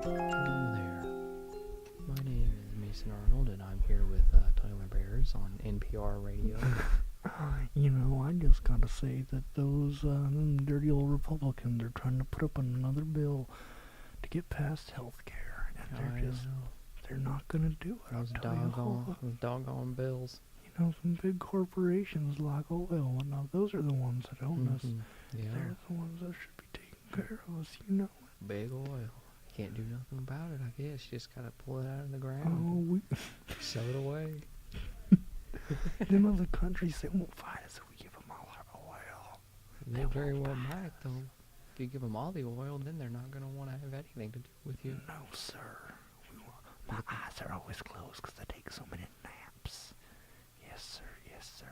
Hello there. My name is Mason Arnold, and I'm here with Tyler Bears on NPR Radio. You know, I just gotta say that those dirty old Republicans are trying to put up another bill to get past health care, and they're not gonna do it. Those doggone bills. You know, some big corporations like oil, and now those are the ones that own us. Yeah. They're the ones that should be taking care of us, you know. Big oil. Can't do nothing about it, I guess. You just gotta pull it out of the ground. Oh, we Sell it away. them other countries, they won't fight us if we give them all our oil. They They very won't well fight might, though. If you give them all the oil, then they're not gonna want to have anything to do with you. No, sir. My eyes are always closed because I take so many naps. Yes, sir. Yes, sir.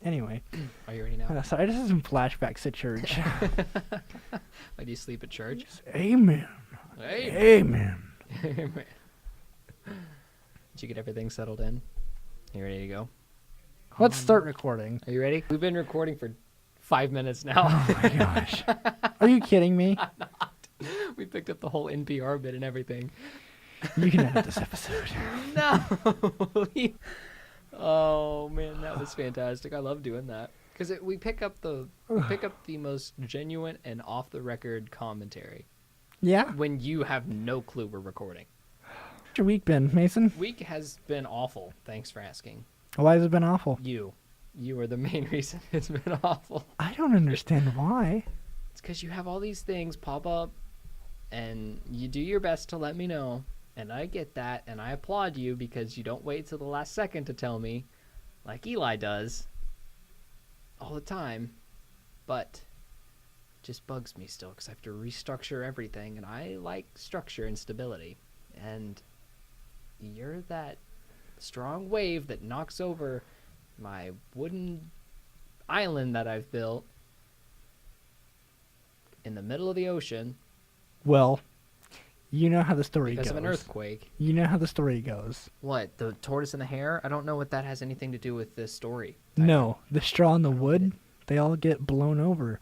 Anyway. Are you ready now? Sorry, this is some flashbacks to church. Why do you sleep at church? Yes, amen. Hey. Amen. Did you get everything settled in? You ready to go? Let's start recording. Are you ready? We've been recording for 5 minutes now. Oh my gosh. Are you kidding me? We picked up the whole NPR bit and everything. You can edit this episode. No. Oh man, that was fantastic. I love doing that because we pick up the most genuine and off the record commentary Yeah? when you have no clue we're recording. How's your week been, Mason? Week has been awful. Thanks for asking. Why has it been awful? You are the main reason it's been awful. I don't understand why. It's because you have all these things pop up, and you do your best to let me know, and I get that, and I applaud you because you don't wait till the last second to tell me, like Eli does, all the time, but it just bugs me still because I have to restructure everything, and I like structure and stability, and you're that strong wave that knocks over my wooden island that I've built in the middle of the ocean. Well, you know how the story Because goes. of an earthquake. You know how the story goes. What, the tortoise and the hare? I don't know what that has anything to do with this story. No, the straw and the wood, they all get blown over.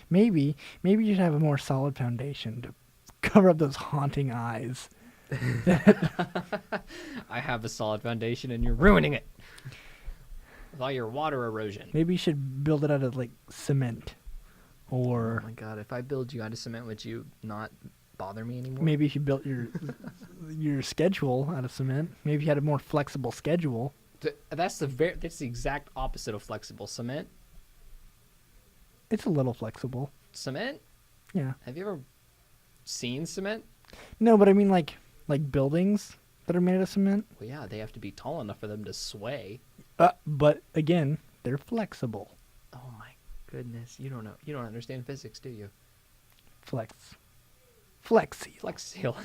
Maybe you should have a more solid foundation to cover up those haunting eyes. I have a solid foundation and you're ruining it with all your water erosion. Maybe you should build it out of like cement, or Oh my god, if I build you out of cement, would you not bother me anymore? maybe if you built your schedule out of cement. Maybe you had a more flexible schedule. That's the exact opposite of flexible. Cement? It's a little flexible. Cement? Yeah. Have you ever seen cement? No, but I mean like buildings that are made out of cement. Well, yeah, they have to be tall enough for them to sway. But again, they're flexible. Oh my goodness, you don't know. You don't understand physics, do you? Flexi. Flex seal.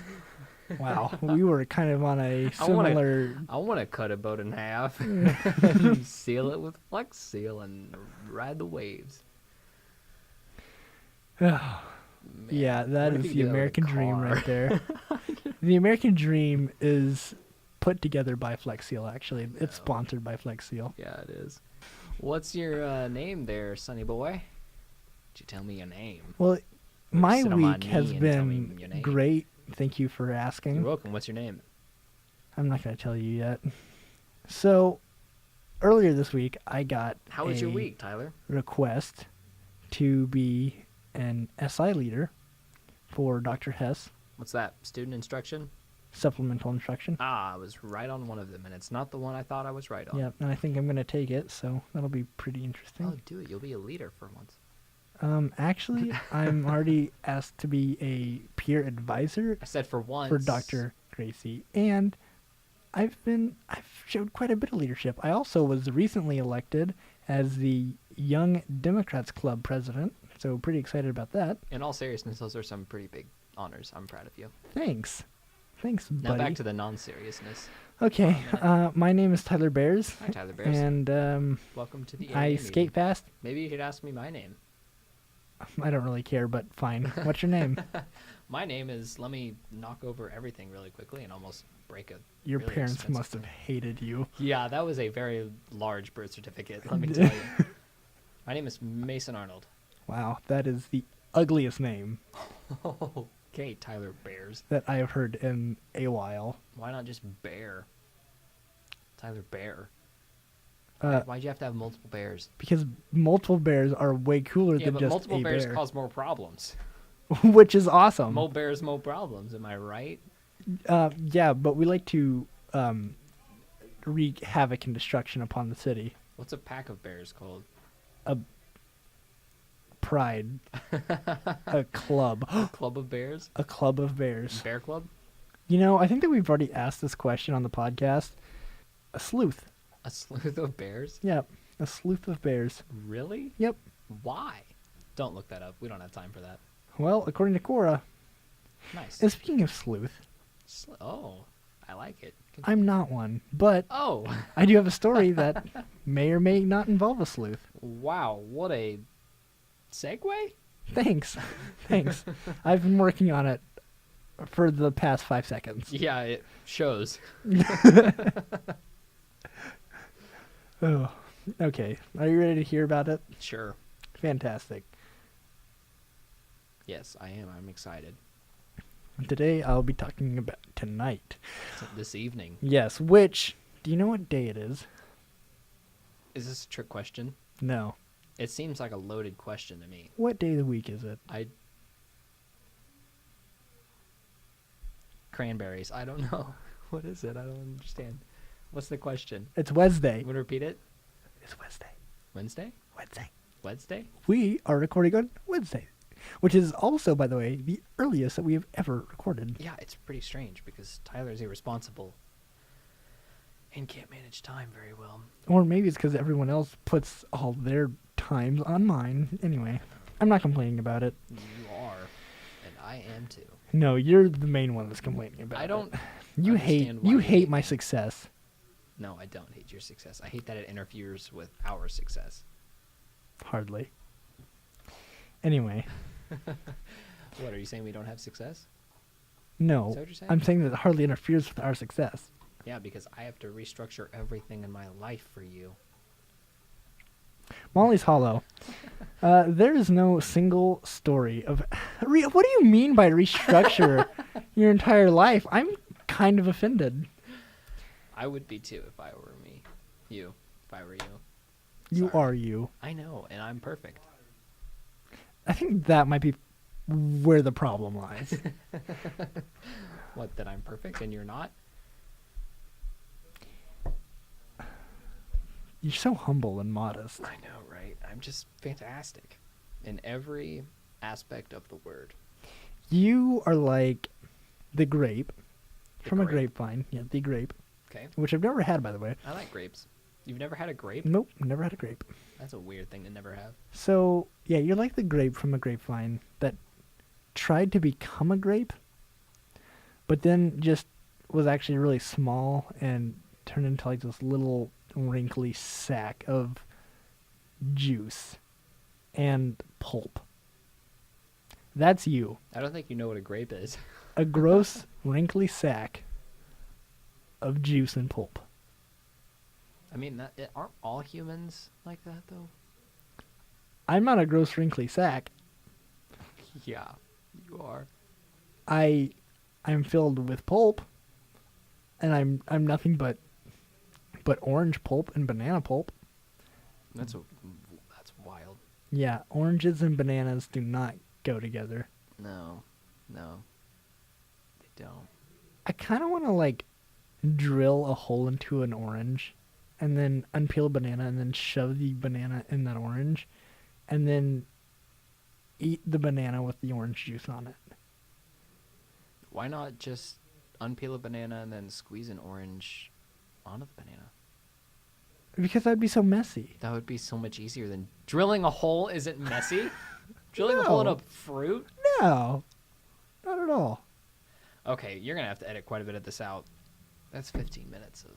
Wow, we were kind of on a similar. I want to cut a boat in half and seal it with Flex Seal and ride the waves. Man, Yeah, that what if is you the get out of American dream car? right there. The American dream is put together by Flex Seal, actually. It's sponsored by Flex Seal. Yeah, it is. What's your name there, sonny boy? Did you tell me your name? Well, my sit on my week has knee and tell me been your name. great. Thank you for You're asking. welcome. What's your name? I'm not going to tell you yet. So, earlier this week, I got How was your a week, Tyler? request to be an SI leader for Dr. Hess, What's that? Student instruction? supplemental instruction. Ah, I was right on one of them, and it's not the one I thought I was right on. Yeah, and I think I'm going to take it, so that'll be pretty interesting. Oh, do it. You'll be a leader for once. Actually, I'm already asked to be a peer advisor I said for once. for Dr. Gracie, and I've showed quite a bit of leadership. I also was recently elected as the Young Democrats Club president, so pretty excited about that. In all seriousness, those are some pretty big honors. I'm proud of you. Thanks, Now buddy. back to the non-seriousness. Okay, my name is Tyler Bears, Hi, Tyler Bears. and Welcome to the I AA skate meeting. fast. Maybe you should ask me my name. I don't really care, but fine. What's your name? My name is, let me knock over everything really quickly and almost break a Your really parents expensive must have thing. hated you. Yeah, that was a very large birth certificate, let me tell you. My name is Mason Arnold. Wow, that is the ugliest name Okay, Tyler Bears. that I have heard in a while. Why not just Bear? Tyler Bear. Uh, Why'd you have to have multiple bears? because multiple bears are way cooler Yeah, than but just multiple a bears bear. cause more problems. Which is awesome. More bears, more problems. Am I right? Yeah, but we like to wreak havoc and destruction upon the city. What's a pack of bears called? Pride. A club. Club of bears? A club of bears. Bear club? You know, I think that we've already asked this question on the podcast. A sleuth. A sleuth of bears? Yep. A sleuth of bears. Really? Yep. Why? Don't look that up. We don't have time for that. Well, according to Cora. Nice. And speaking of sleuth, Oh, I like it. I'm not one, but Oh, I do have a story that may or may not involve a sleuth. wow. What a segue? Thanks. Thanks. I've been working on it for the past 5 seconds. Yeah, it shows. Oh, okay. Are you ready to hear about it? Sure. Fantastic. Yes, I am. I'm excited. Today I'll be talking about tonight. This evening. Yes, which, do you know what day it is? Is this a trick question? No. It seems like a loaded question to me. What day of the week is it? Cranberries. I don't know. What is it? I don't understand. What's the question? It's Wednesday. You want to repeat it? It's Wednesday. Wednesday? Wednesday. Wednesday? We are recording on Wednesday, which is also, by the way, the earliest that we have ever recorded. Yeah, it's pretty strange because Tyler's irresponsible and can't manage time very well. Or maybe it's because everyone else puts all their times on mine. Anyway, I'm not complaining about it. You are, and I am too. No, you're the main one that's complaining about it. I don't. You understand why you you hate hate my me. success. No, I don't hate your success. I hate that it interferes with our success. Hardly. Anyway, What, are you saying we don't have success? no. Is that what you're saying? I'm saying that it hardly interferes with our success. Yeah, because I have to restructure everything in my life for you. Molly's Hollow. There is no single story of... what do you mean by restructure your entire life? I'm kind of offended. I would be too if I were me. You. If I were you. You Sorry. are you. I know, and I'm perfect. I think that might be where the problem lies. What, that I'm perfect and you're not? You're so humble and modest. I know, right? I'm just fantastic in every aspect of the word. You are like the grape The from a grape? grapevine. Yeah, the grape, Okay. which I've never had, by the way. I like grapes. You've never had a grape? Nope, never had a grape. That's a weird thing to never have. So, yeah, you're like the grape from a grapevine that tried to become a grape, but then just was actually really small and turned into like this little wrinkly sack of juice and pulp. That's you. I don't think you know what a grape is. A gross, wrinkly sack of juice and pulp. I mean, aren't all humans like that, though? I'm not a gross, wrinkly sack. Yeah, you are. I'm filled with pulp, and I'm nothing but orange pulp and banana pulp. That's wild. Yeah, oranges and bananas do not go together. No, they don't. I kind of want to like drill a hole into an orange and then unpeel a banana and then shove the banana in that orange and then eat the banana with the orange juice on it. Why not just unpeel a banana and then squeeze an orange onto the banana? Because that'd be so messy. That would be so much easier than drilling a hole. Isn't messy? Drilling a hole in No. a fruit? No, not at all. Okay, you're gonna have to edit quite a bit of this out. That's 15 minutes of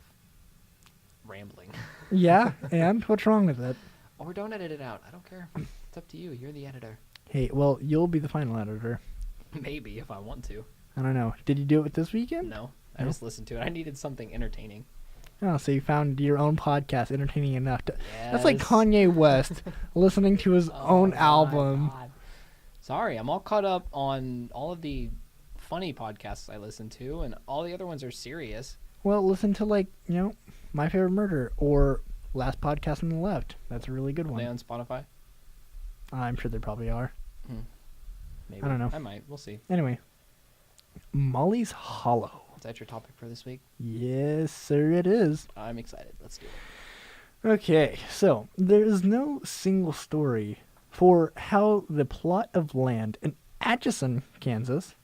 rambling. Yeah, and what's wrong with it? Or don't edit it out. I don't care. It's up to you. You're the editor. Hey, well, you'll be the final editor. Maybe if I want to. I don't know. Did you do it this weekend? No, I No? just listened to it. I needed something entertaining. Oh, so you found your own podcast entertaining enough to... That's like Yes. Kanye West listening to his own my album. God. Sorry, I'm all caught up on all of the funny podcasts I listen to, and all the other ones are serious. Well, listen to, like, My Favorite Murder or Last Podcast on the Left. That's a really good Are they one. on Spotify? I'm sure they probably are. Maybe. I don't know. I might. We'll see. Anyway, Molly's Hollow. Is that your topic for this week? Yes, sir, it is. I'm excited. Let's do it. Okay, so there is no single story for how the plot of land in Atchison, Kansas,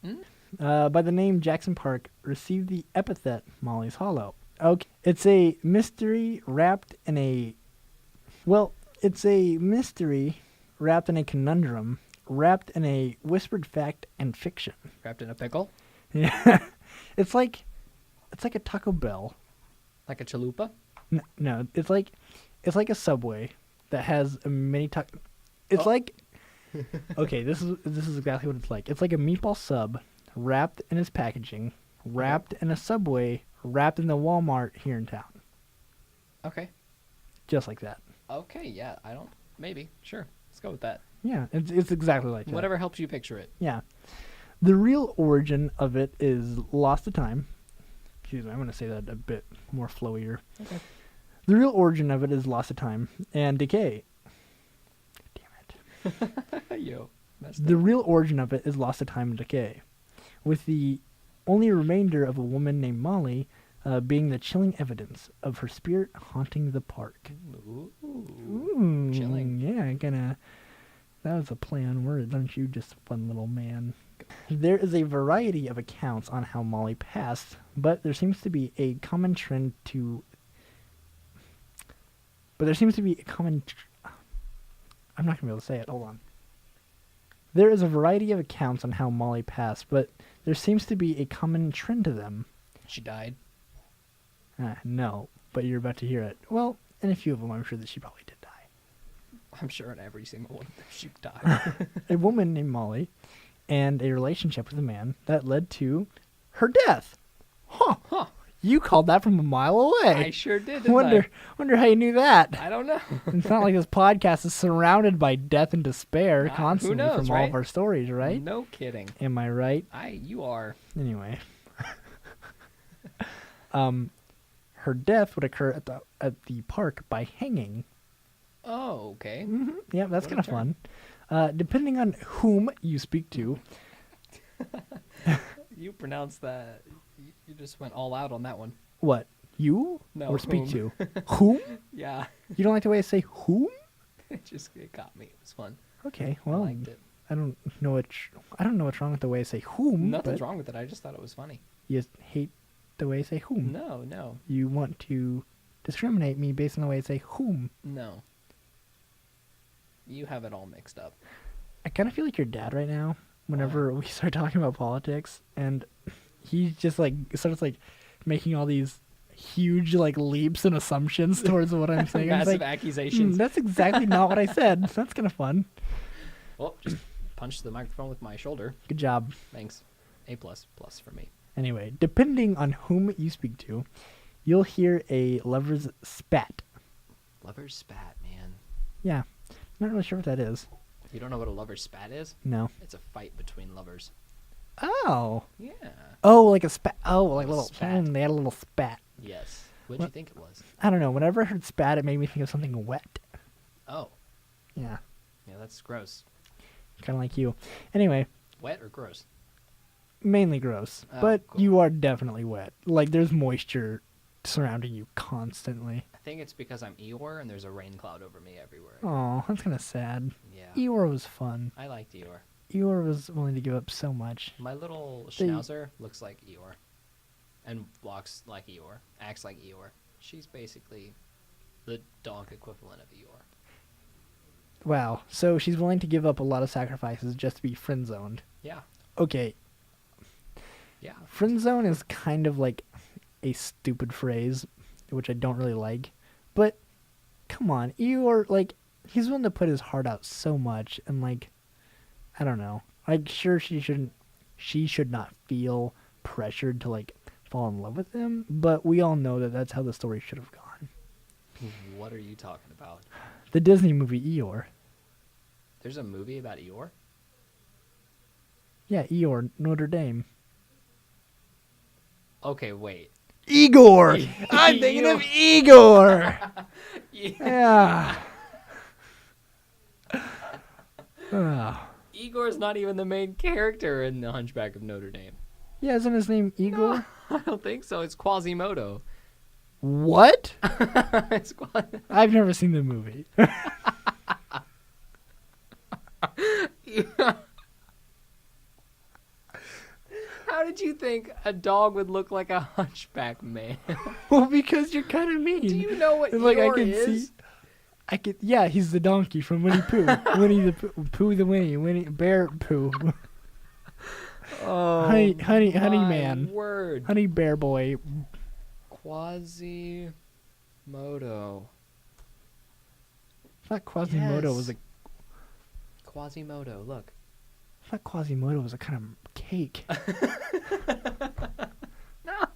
by the name Jackson Park, received the epithet Molly's Hollow. Okay, it's a mystery wrapped in a... Well, it's a mystery wrapped in a conundrum, wrapped in a whispered fact and fiction. Wrapped in a pickle? Yeah, it's like a Taco Bell. Like a chalupa? No, it's like a Subway that has a mini taco. It's like, okay, this is exactly what it's like. It's like a meatball sub wrapped in its packaging, wrapped in a Subway, wrapped in the Walmart here in town. Okay. Just like that. Okay, yeah. Maybe. Sure. Let's go with that. Yeah, it's exactly like that. Whatever helps you picture it. Yeah. The real origin of it is lost to time. Excuse me, I'm going to say that a bit more flowier. Okay. The real origin of it is loss of time and decay. Damn it. Yo. Messed The up. real origin of it is loss of time and decay, with the only remainder of a woman named Molly being the chilling evidence of her spirit haunting the park. Ooh. Ooh, Chilling. Yeah, that was a play on words, aren't you? Just a fun little man. There is a variety of accounts on how Molly passed, but there seems to be a common trend to... I'm not going to be able to say it. Hold on. There is a variety of accounts on how Molly passed, but there seems to be a common trend to them. She died. No, but you're about to hear it. Well, in a few of them, I'm sure that she probably did die. I'm sure in every single one she died. A woman named Molly and a relationship with a man that led to her death. Huh. You called that from a mile away. I sure did, didn't Wonder how you knew that. I don't know. It's not like this podcast is surrounded by death and despair Who constantly knows, from all right? of our stories, right? No kidding. Am I right? You are. Anyway. Her death would occur at the park by hanging. Oh, okay. Yeah, that's What a kind of fun. Depending on whom you speak to. You pronounced that. You just went all out on that one. What? You? No, Or speak whom. to? Whom? Yeah. You don't like the way I say whom? It got me. It was fun. Okay, I well, liked it. I don't know what's wrong with the way I say whom. Nothing's but wrong with it. I just thought it was funny. You just hate the way I say whom. No. You want to discriminate me based on the way I say whom. No. You have it all mixed up. I kind of feel like your dad right now whenever we start talking about politics, and he just starts making all these huge leaps and assumptions towards what I'm saying. I'm just Massive accusations. that's exactly not what I said. That's kind of fun. Well, just punch the microphone with my shoulder. Good job. Thanks. A plus for me. Anyway, depending on whom you speak to, you'll hear a lover's spat. Lover's spat, man. Yeah, not really sure what that is. You don't know what a lover's spat is? No. It's a fight between lovers. Oh. Yeah. Oh, like a spat. Oh, like a little spat. They had a little spat. Yes. What did you think it was? I don't know. Whenever I heard spat, it made me think of something wet. Oh. Yeah, Yeah, that's gross. kind of like you. Anyway, Wet or gross? mainly gross, Oh, but cool. you are definitely wet. Like there's moisture surrounding you constantly. I think it's because I'm Eeyore and there's a rain cloud over me everywhere. Oh, that's kind of sad. Yeah. Eeyore was fun. I liked Eeyore. Eeyore was willing to give up so much. My little They- schnauzer looks like Eeyore. And walks like Eeyore. Acts like Eeyore. She's basically the dog equivalent of Eeyore. Wow. So she's willing to give up a lot of sacrifices just to be friend zoned. Yeah. Okay, Yeah. friend zone is kind of like a stupid phrase, which I don't really like. But come on, Eeyore, he's willing to put his heart out so much, and I don't know. Sure, she should not feel pressured to fall in love with him, but we all know that that's how the story should have gone. What are you talking about? The Disney movie Eeyore. There's a movie about Eeyore? Yeah, Eeyore, Notre Dame. Okay, wait. Igor! I'm thinking of Igor! Yeah. Igor's not even the main character in The Hunchback of Notre Dame. Yeah, isn't his name Igor? No, I don't think so. It's Quasimodo. What? It's I've never seen the movie. How did you think a dog would look like a hunchback man? Well, because you're kind of mean. Do you know what Like, Eeyore I can is? see. Yeah, he's the donkey from Winnie Pooh. Winnie the Pooh the Winnie Bear Pooh. Oh, honey my man. Word. Honey Bear Boy. Quasimodo. I thought Quasimodo was Yes. a. Quasimodo, look. I thought Quasimodo was a kind of cake.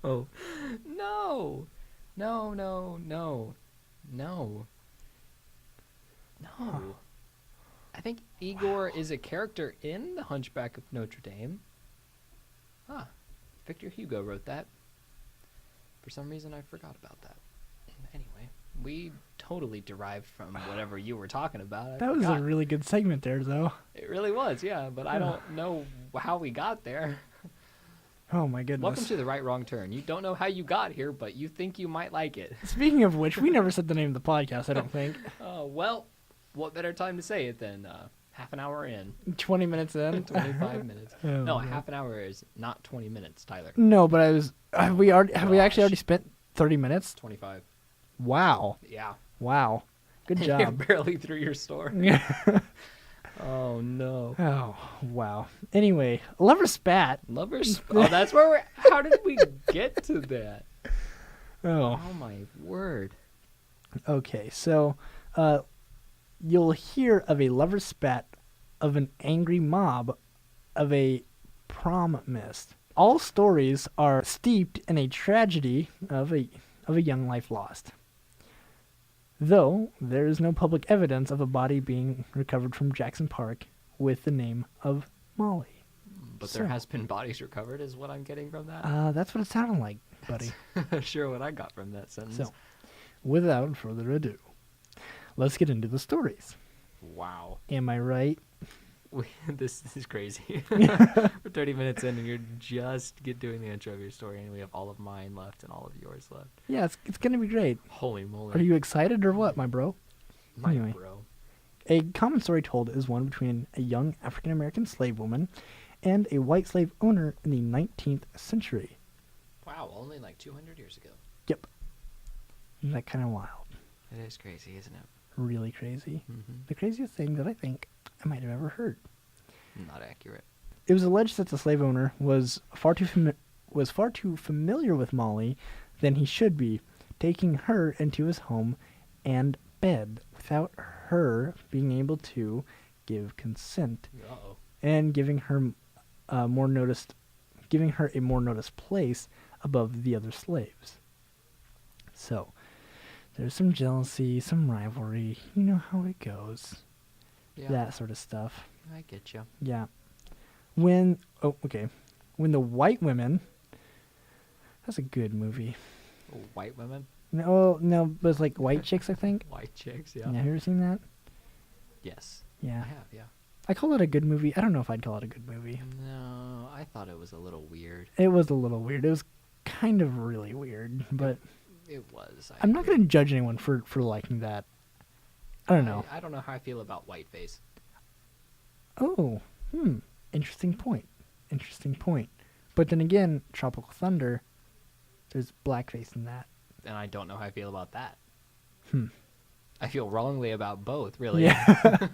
No. No. No, no, no. No. No. I think Igor is a character in The Hunchback of Notre Dame. Ah, Victor Hugo wrote that. For some reason, I forgot about that. Anyway, we totally derived from whatever you were talking about. I That was a forgot. really good segment there, though. It really was, yeah, but I don't know how we got there. Oh my goodness. Welcome to The Right Wrong Turn. You don't know how you got here, but you think you might like it. Speaking of which, we never said the name of the podcast, I don't think. Well, what better time to say it than half an hour in? 20 minutes in. 25 minutes. Oh, No, man. half an hour is not 20 minutes, Tyler. No, but I was. Have we actually Gosh. already spent 30 minutes? 25. Wow. Yeah. Wow. Good You're job. barely through your story. Oh, no. Oh, wow. Anyway, Lover Spat. Lovers. Oh, that's where we're. How did we get to that? Oh. Oh, my word. Okay, so you'll hear of a lover spat of an angry mob of a prom missed. All stories are steeped in a tragedy of a young life lost. Though there is no public evidence of a body being recovered from Jackson Park with the name of Molly. But there So- has been bodies recovered, is what I'm getting from that. That's what it sounded like, buddy. Sure, what I got from that sentence. So, without further ado, let's get into the stories. Wow. Am I right? This is crazy. We're 30 minutes in and you're just doing the intro of your story and we have all of mine left and all of yours left. Yeah, it's going to be great. Holy moly. Are you excited or what, my bro? my anyway. bro? A common story told is one between a young African-American slave woman and a white slave owner in the 19th century. Wow, only like 200 years ago. Yep. Isn't that kind of wild? It is crazy, isn't it? Really crazy. Mm-hmm. The craziest thing that I think I might have ever heard. Not accurate. It was alleged that the slave owner was far too familiar with Molly than he should be, taking her into his home and bed without her being able to give consent Uh-oh. and giving her a more noticed place above the other slaves. So there's some jealousy, some rivalry. You know how it goes. Yeah, That sort of stuff. I get you. Yeah. When the white women, that's a good movie. White women? No, but it's like white chicks, I think. White chicks, Yeah, have you ever seen that? Yes. Yeah. I have, yeah. I call it a good movie. I don't know if I'd call it a good movie. No, I thought it was a little weird. It was a little weird. It was kind of really weird, but It was. I'm not going to judge anyone for liking that. I don't know. I don't know how I feel about whiteface. Oh, interesting point. But then again, Tropical Thunder, there's blackface in that. And I don't know how I feel about that. Hmm. I feel wrongly about both, really. Yeah.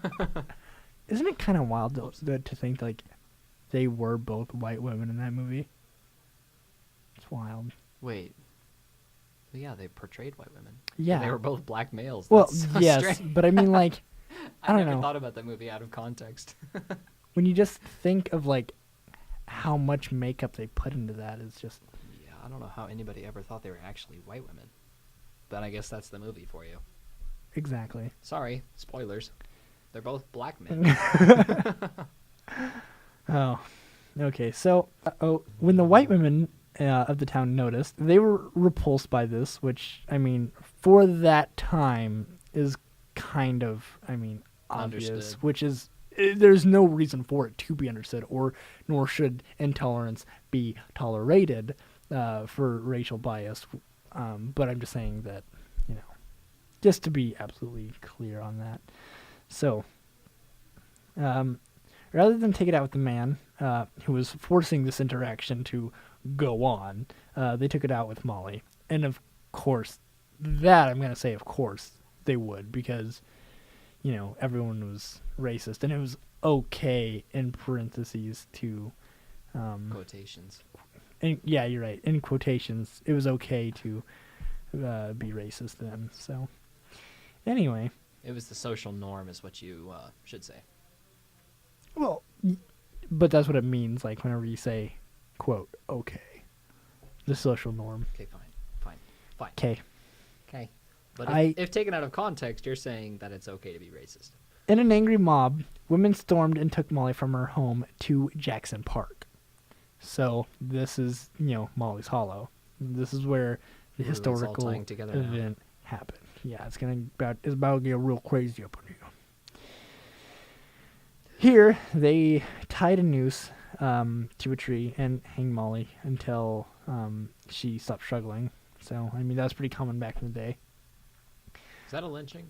Isn't it kind of wild to think like they were both white women in that movie? It's wild. Wait. Well, yeah, they portrayed white women. Yeah. And they were both black males. Well, That's so yes, strange. but I mean, like, I I don't never know. thought about that movie out of context. When you just think of like how much makeup they put into that, it's just Yeah. I don't know how anybody ever thought they were actually white women. But I guess that's the movie for you. Exactly. Sorry, spoilers. They're both black men. Oh, okay. So, when the white women of the town noticed, they were repulsed by this, which, I mean, for that time is kind of, I mean, obvious, Understood. which is, there's no reason for it to be understood, or nor should intolerance be tolerated for racial bias. But I'm just saying that, you know, just to be absolutely clear on that. So, rather than take it out with the man who was forcing this interaction to go on, they took it out with Molly. And of course, I'm going to say, of course, they would, because, you know, everyone was racist. And it was okay, in parentheses, to... Quotations. yeah, you're right. In quotations, it was okay to be racist then. So, anyway. It was the social norm is what you should say. Well, but that's what it means, like, whenever you say, quote, okay. The social norm. Okay, fine. Okay. Okay. But if taken out of context, you're saying that it's okay to be racist. In an angry mob, women stormed and took Molly from her home to Jackson Park. So, this is, you know, Molly's Hollow. This is where the historical event happened. Yeah, it's about to get real crazy up in here. Here, they tied a noose to a tree and hanged Molly until she stopped struggling. So, I mean, that was pretty common back in the day. Is that a lynching?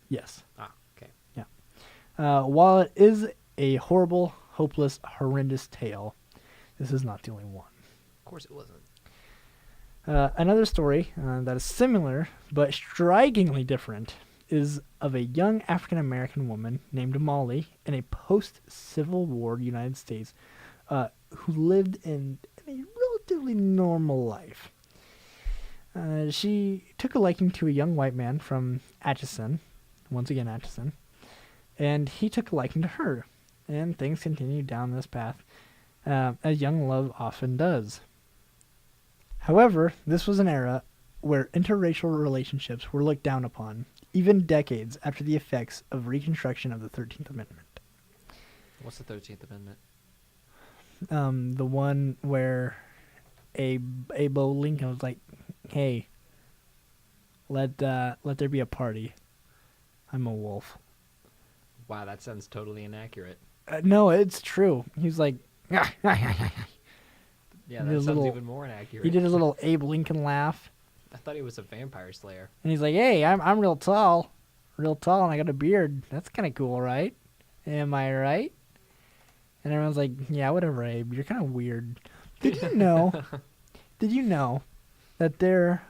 Yes. Ah, okay. Yeah. While it is a horrible, hopeless, horrendous tale, this is not the only one. Of course it wasn't. Another story that is similar but strikingly different is of a young African-American woman named Molly in a post-Civil War United States who lived in a relatively normal life. She took a liking to a young white man from Atchison, once again Atchison, and he took a liking to her, and things continued down this path, as young love often does. However, this was an era where interracial relationships were looked down upon, even decades after the effects of Reconstruction of the 13th Amendment. What's the 13th Amendment? The one where Abe Lincoln was like, "Hey, let there be a party. I'm a wolf." Wow, that sounds totally inaccurate. No, it's true. He's like, yeah, that sounds even more inaccurate. He did his little Abe Lincoln laugh. I thought he was a vampire slayer. And he's like, "Hey, I'm real tall, and I got a beard. That's kind of cool, right? Am I right?" And everyone's like, "Yeah, whatever, Abe. You're kind of weird." Did you know? Did you know that there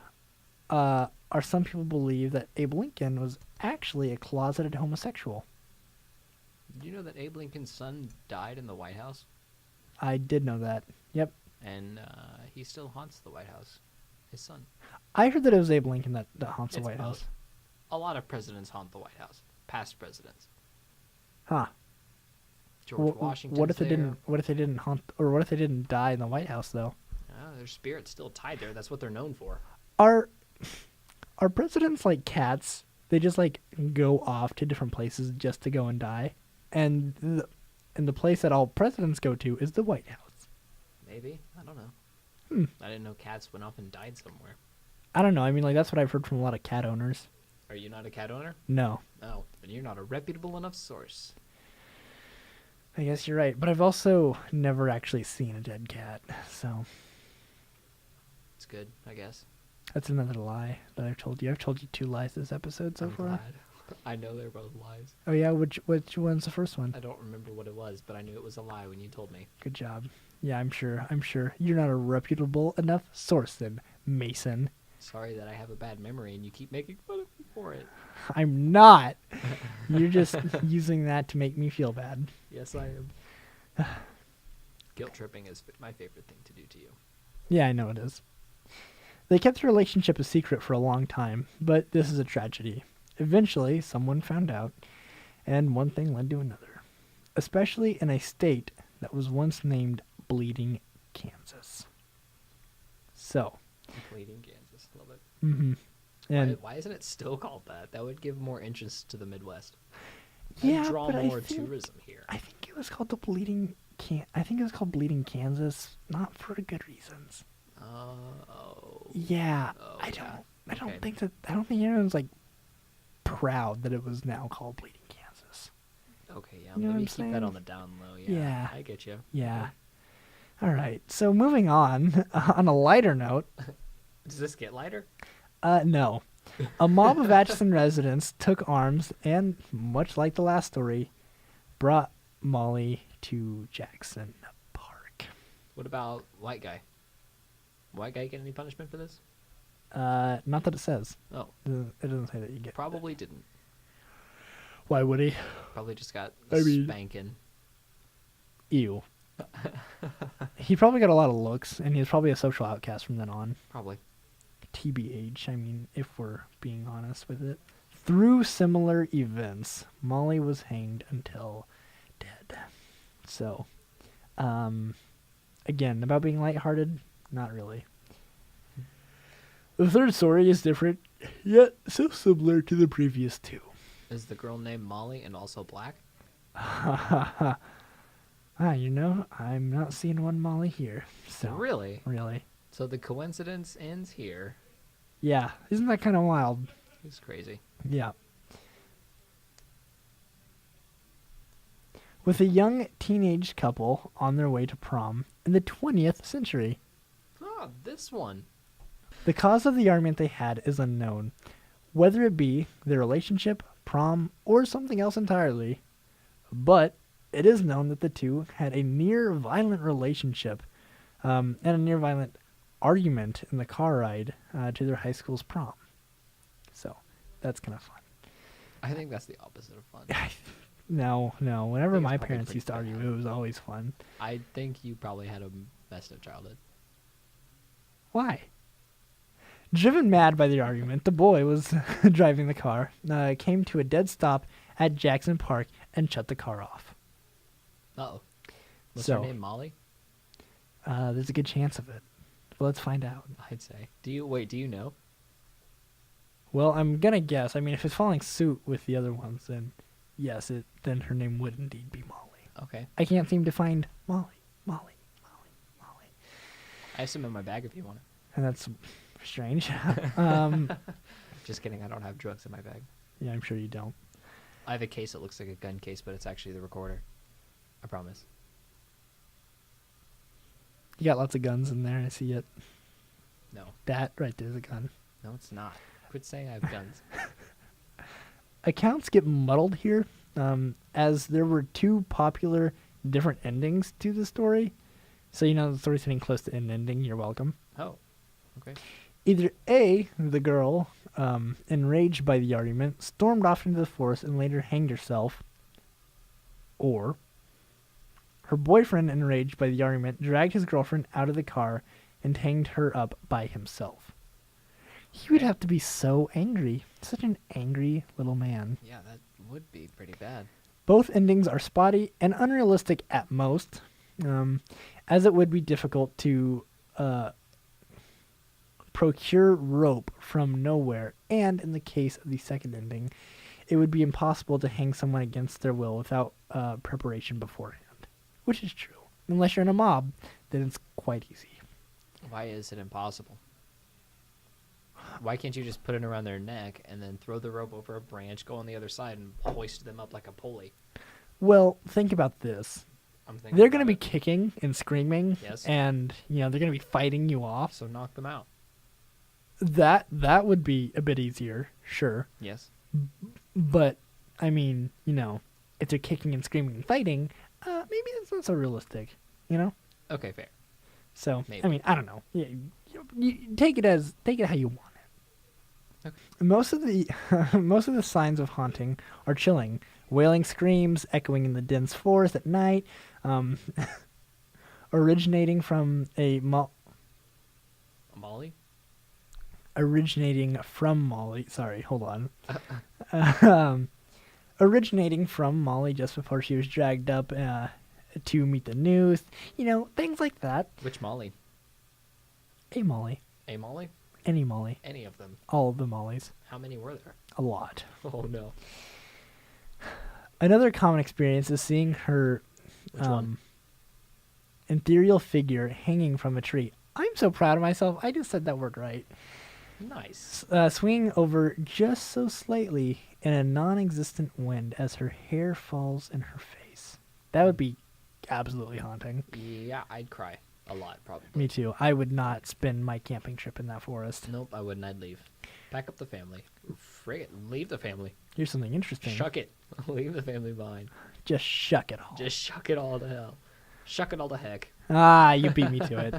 are some people believe that Abe Lincoln was actually a closeted homosexual? Did you know that Abe Lincoln's son died in the White House? I did know that. Yep. And he still haunts the White House. His son. I heard that it was Abe Lincoln that haunts the White House. A lot of presidents haunt the White House. Past presidents. Huh. George Washington. What if they didn't? What if they didn't haunt? Or what if they didn't die in the White House though? Their spirit's still tied there. That's what they're known for. Are presidents like cats? They just like go off to different places just to go and die, and the place that all presidents go to is the White House. Maybe. I don't know. I didn't know cats went off and died somewhere. I don't know. I mean, like, that's what I've heard from a lot of cat owners. Are you not a cat owner? No. Oh, then you're not a reputable enough source. I guess you're right, but I've also never actually seen a dead cat, so It's good, I guess. that's another lie that I've told you. I've told you 2 lies this episode so far. Glad. I know they're both lies. Oh yeah, which one's the first one? I don't remember what it was, but I knew it was a lie when you told me. Good job. Yeah, I'm sure. You're not a reputable enough source then, Mason. Sorry that I have a bad memory and you keep making fun of me for it. I'm not. You're just using that to make me feel bad. Yes, I am. Guilt tripping is my favorite thing to do to you. Yeah, I know it is. They kept the relationship a secret for a long time, but this is a tragedy. Eventually, someone found out, and one thing led to another. Especially in a state that was once named Bleeding Kansas. So. Bleeding Kansas. Love it. Mm-hmm. And Why isn't it still called that? That would give more interest to the Midwest. yeah, That'd draw but more I think, tourism here. I think it was called I think it was called Bleeding Kansas, not for good reasons. Oh. Yeah, Oh, I yeah. don't Okay. think anyone's like proud that it was now called Bleeding Kansas. Okay, yeah. You know what Maybe I'm keep saying? that on the down low. Yeah. Yeah. I get you. Yeah. All right. So moving on, on a lighter note. Does this get lighter? No. A mob of Atchison residents took arms and, much like the last story, brought Molly to Jackson Park. What about white guy? White guy get any punishment for this? Not that it says. Oh, It doesn't say that you get. probably didn't. Why would he? Probably just got I mean- spanking. Ew. He probably got a lot of looks, and he was probably a social outcast from then on. Probably. TBH, I mean, if we're being honest with it. Through similar events, Molly was hanged until dead. So, again, about being lighthearted, not really. The third story is different, yet so similar to the previous two. Is the girl named Molly and also black? I'm not seeing one Molly here. So, Really? really. So the coincidence ends here. Yeah, isn't that kind of wild? It's crazy. Yeah. With a young teenage couple on their way to prom in the 20th century. Oh, this one. The cause of the argument they had is unknown, whether it be their relationship, prom, or something else entirely. But it is known that the two had a near-violent relationship and a near-violent argument in the car ride to their high school's prom. So, that's kind of fun. I think that's the opposite of fun. No. Whenever think it's my probably parents pretty used to argue, bad. it was always fun. I think you probably had a messed up childhood. Why? Driven mad by the argument, the boy was driving the car, came to a dead stop at Jackson Park and shut the car off. Uh-oh. Was So- her name Molly? There's a good chance of it. Well, let's find out. I'd say. Do you know? Well, I'm gonna guess. I mean, if it's following suit with the other ones, then yes, then her name would indeed be Molly. Okay. I can't seem to find Molly. I have some in my bag if you want it. And that's strange. Just kidding, I don't have drugs in my bag. Yeah, I'm sure you don't. I have a case that looks like a gun case, but it's actually the recorder. I promise. You got lots of guns in there. I see it. No. That right there's a gun. No, it's not. Quit saying I have guns. Accounts get muddled here, as there were two popular different endings to the story. So, the story's getting close to an ending. You're welcome. Oh. Okay. Either A, the girl, enraged by the argument, stormed off into the forest and later hanged herself, or her boyfriend, enraged by the argument, dragged his girlfriend out of the car and hanged her up by himself. He would have to be so angry. Such an angry little man. Yeah, that would be pretty bad. Both endings are spotty and unrealistic at most, as it would be difficult to procure rope from nowhere, and in the case of the second ending, it would be impossible to hang someone against their will without preparation beforehand, which is true. Unless you're in a mob, then it's quite easy. Why is it impossible? Why can't you just put it around their neck and then throw the rope over a branch, go on the other side, and hoist them up like a pulley? Well, think about this. I'm thinking They're going to about be it. kicking and screaming, Yes. and they're going to be fighting you off. So knock them out. That would be a bit easier, sure. Yes. But I mean, if they're kicking and screaming and fighting, maybe that's not so realistic, Okay, fair. So Maybe. I mean, I don't know. Yeah, you take it how you want it. Okay. Most of the signs of haunting are chilling. Wailing screams echoing in the dense forest at night, originating from Molly. Sorry, hold on. Originating from Molly just before she was dragged up to meet the news. Things like that. Which Molly? A Molly. A Molly? Any Molly. Any of them. All of the Mollys. How many were there? A lot. Oh, no. Another common experience is seeing her Which one? ethereal figure hanging from a tree. I'm so proud of myself. I just said that word right. Nice. Swinging over just so slightly in a non-existent wind as her hair falls in her face. That would be absolutely haunting. Yeah, I'd cry a lot, probably. Me too. I would not spend my camping trip in that forest. Nope, I wouldn't. I'd leave. Pack up the family. Frig it. Leave the family. Here's something interesting. Shuck it. Leave the family behind. Just shuck it all. Just shuck it all to hell. Shuck it all to heck. Ah, you beat me to it.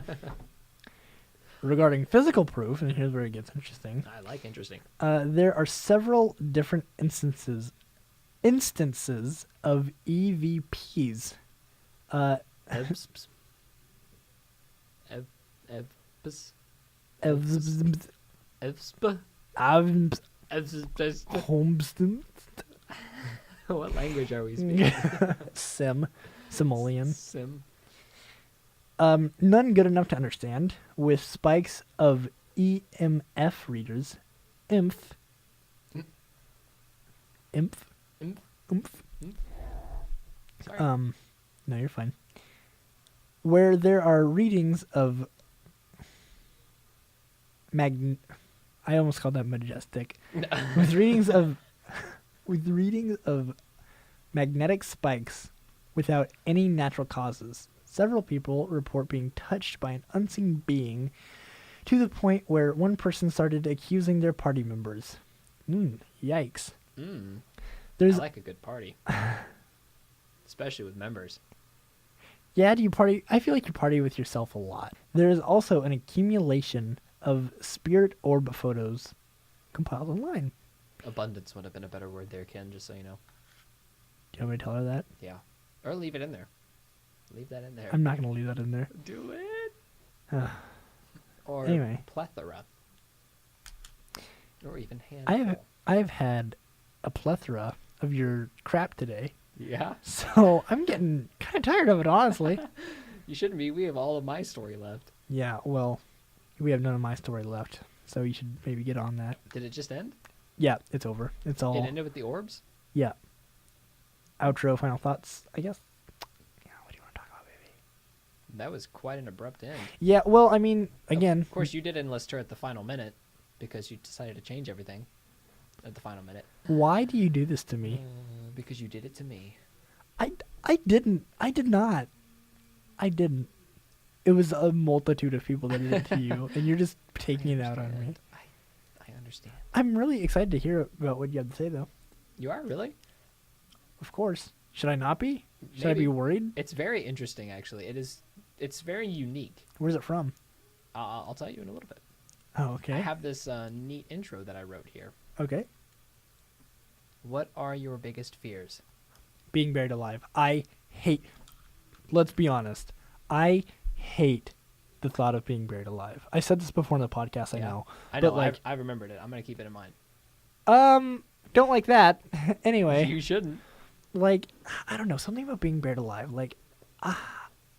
Regarding physical proof, and here's where it gets interesting. I like interesting. There are several different instances of EVPs. Evs. Evs. Evs- Evsp. Avs- Evs. Homeston. What language are we speaking? Simoleon. Sim. None good enough to understand, with spikes of EMF readers, IMF. Sorry. No, you're fine. Where there are readings of I almost called that majestic. with readings of magnetic spikes without any natural causes. Several people report being touched by an unseen being to the point where one person started accusing their party members. Yikes. I There's like a good party. Especially with members. Yeah, do you party? I feel like you party with yourself a lot. There is also an accumulation of spirit orb photos compiled online. Abundance would have been a better word there, Ken, just so you know. Do you want me to tell her that? Yeah. Or leave it in there. Leave that in there. I'm not going to leave that in there. Do it. Or Anyway. plethora. Or even handful. I've had a plethora of your crap today. Yeah? So I'm getting kind of tired of it, honestly. You shouldn't be. We have all of my story left. Yeah, well, we have none of my story left. So you should maybe get on that. Did it just end? Yeah, it's over. It's all. It ended with the orbs? Yeah. Outro, final thoughts, I guess. Yeah, what do you want to talk about, baby? That was quite an abrupt end. Yeah, well, I mean, again. Of course, you did enlist her at the final minute because you decided to change everything at the final minute. Why do you do this to me? Because you did it to me. I didn't. I did not. I didn't. It was a multitude of people that did it to you, and you're just taking it out on me. I understand. I'm really excited to hear about what you have to say, though. You are, really? Of course. Should I not be? Should I Maybe. be worried? It's very interesting, actually. It's very unique. Where's it from? I'll tell you in a little bit. Oh, okay. I have this neat intro that I wrote here. Okay. What are your biggest fears? Being buried alive. I hate. Let's be honest. I hate the thought of being buried alive. I said this before in the podcast. I Yeah. know. I know. But, like, I remembered it. I'm gonna keep it in mind. Don't like that. Anyway, You shouldn't. like, I don't know, something about being buried alive. Like,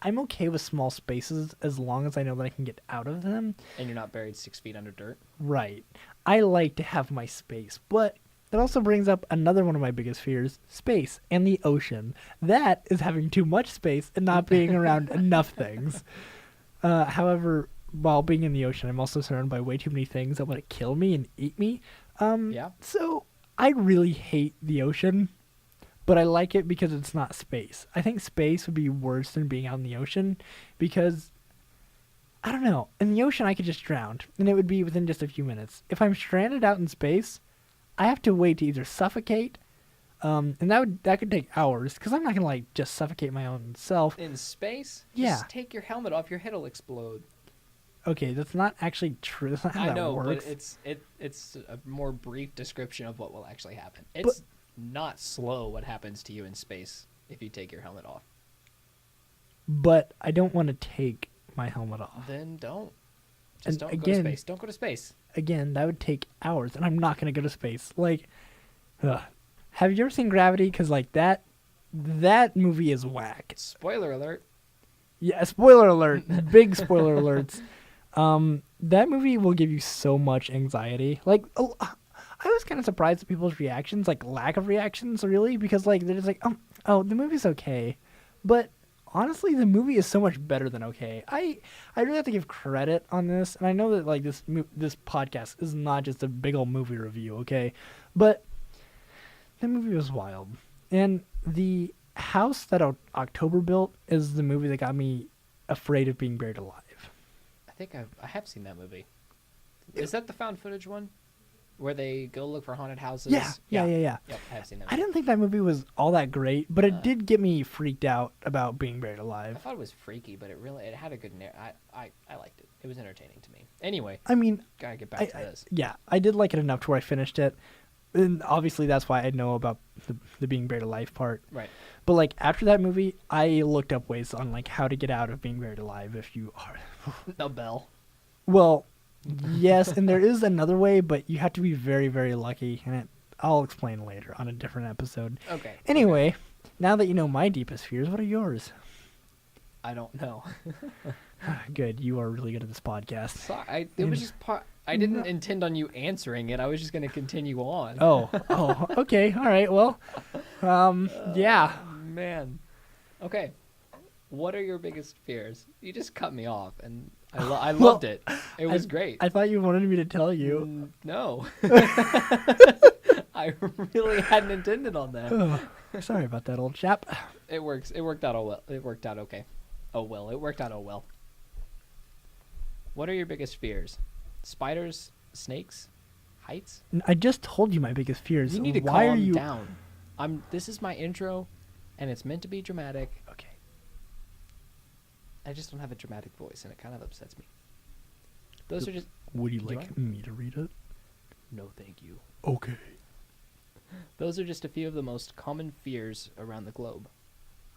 I'm okay with small spaces as long as I know that I can get out of them. And you're not buried 6 feet under dirt. Right. I like to have my space, but that also brings up another one of my biggest fears, space and the ocean. That is having too much space and not being around enough things. However, while being in the ocean, I'm also surrounded by way too many things that want to kill me and eat me. Yeah. So I really hate the ocean, but I like it because it's not space. I think space would be worse than being out in the ocean because, I don't know, in the ocean I could just drown and it would be within just a few minutes. If I'm stranded out in space, I have to wait to either suffocate, and that could take hours because I'm not gonna like just suffocate my own self. In space? Yeah. Just take your helmet off. Your head'll explode. Okay, that's not actually true. That's not how I that know, works. but it's a more brief description of what will actually happen. It's not slow what happens to you in space if you take your helmet off. But I don't want to take my helmet off. Then don't. Just And don't go again- to space. Don't go to space. Again, that would take hours, and I'm not gonna go to space. Like, have you ever seen Gravity? Because like that movie is whack. Spoiler alert. Yeah, spoiler alert. Big spoiler alerts. That movie will give you so much anxiety. Like, I was kind of surprised at people's reactions, like lack of reactions, really, because like they're just like, oh, the movie's okay, but honestly, the movie is so much better than okay. I really have to give credit on this, and I know that like this podcast is not just a big old movie review, okay, but that movie was wild, and the house that October built is the movie that got me afraid of being buried alive. I think I have seen that movie. Is that the found footage one? Where they go look for haunted houses? Yeah. Yep, I have seen that movie. I didn't think that movie was all that great, but it did get me freaked out about being buried I alive. thought it was freaky, but it had a good I liked it. It was entertaining to me. Anyway, I mean, gotta get back to this. I did like it enough to where I finished it. And obviously that's why I know about the being buried alive part. Right. But like after that movie, I looked up ways on like how to get out of being buried alive if you are. The bell. Well, yes, and there is another way, but you have to be very, very lucky, and I'll explain later on a different episode. Okay. Anyway, now that you know my deepest fears, what are yours? I don't know. Good, you are really good at this podcast. Sorry, it was just part. I didn't intend on you answering it. I was just going to continue on. Oh, okay, all right. Well, yeah. Man. Okay. What are your biggest fears? You just cut me off, and I loved it. It was great. I thought you wanted me to tell you. No. I really hadn't intended on that. Oh, sorry about that, old chap. It works. It worked out all well. It worked out okay. Oh well. It worked out oh well. What are your biggest fears? Spiders, snakes, heights? I just told you my biggest fears. You need to Why calm are you... down. This is my intro, and it's meant to be dramatic. Okay. I just don't have a dramatic voice, and it kind of upsets me. Those are just... Would you Do like me to read it? No, thank you. Okay. Those are just a few of the most common fears around the globe.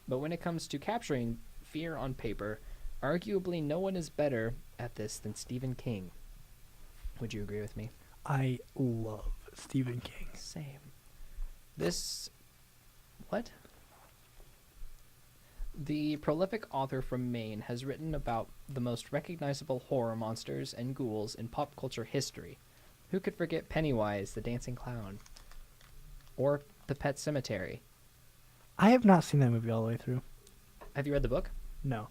But when it comes to capturing fear on paper, arguably no one is better at this than Stephen King. Would you agree with me? I love Stephen King. Same. What? The prolific author from Maine has written about the most recognizable horror monsters and ghouls in pop culture history. Who could forget Pennywise, the dancing clown? Or The Pet Cemetery? I have not seen that movie all the way through. Have you read the book? No.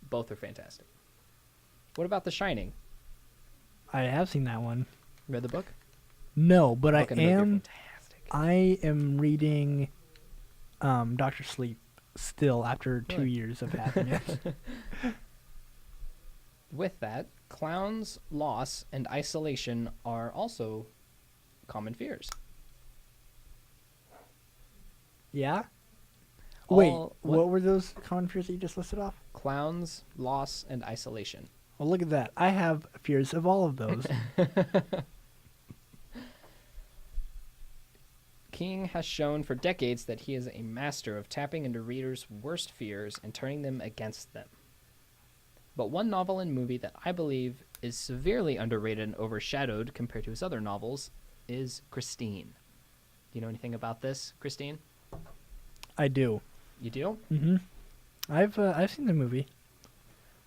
Both are fantastic. What about The Shining? I have seen that one. Read the book? No, but Book and movie are fantastic. I am reading Dr. Sleep still after 2 Really? years of having it. With that, clowns, loss, and isolation are also common fears. Yeah? Wait, All- what were those common fears that you just listed off? Clowns, loss, and isolation. Well, look at that. I have fears of all of those. King has shown for decades that he is a master of tapping into readers' worst fears and turning them against them. But one novel and movie that I believe is severely underrated and overshadowed compared to his other novels is Christine. Do you know anything about this, Christine? I do. You do? Mm-hmm. I've seen the movie.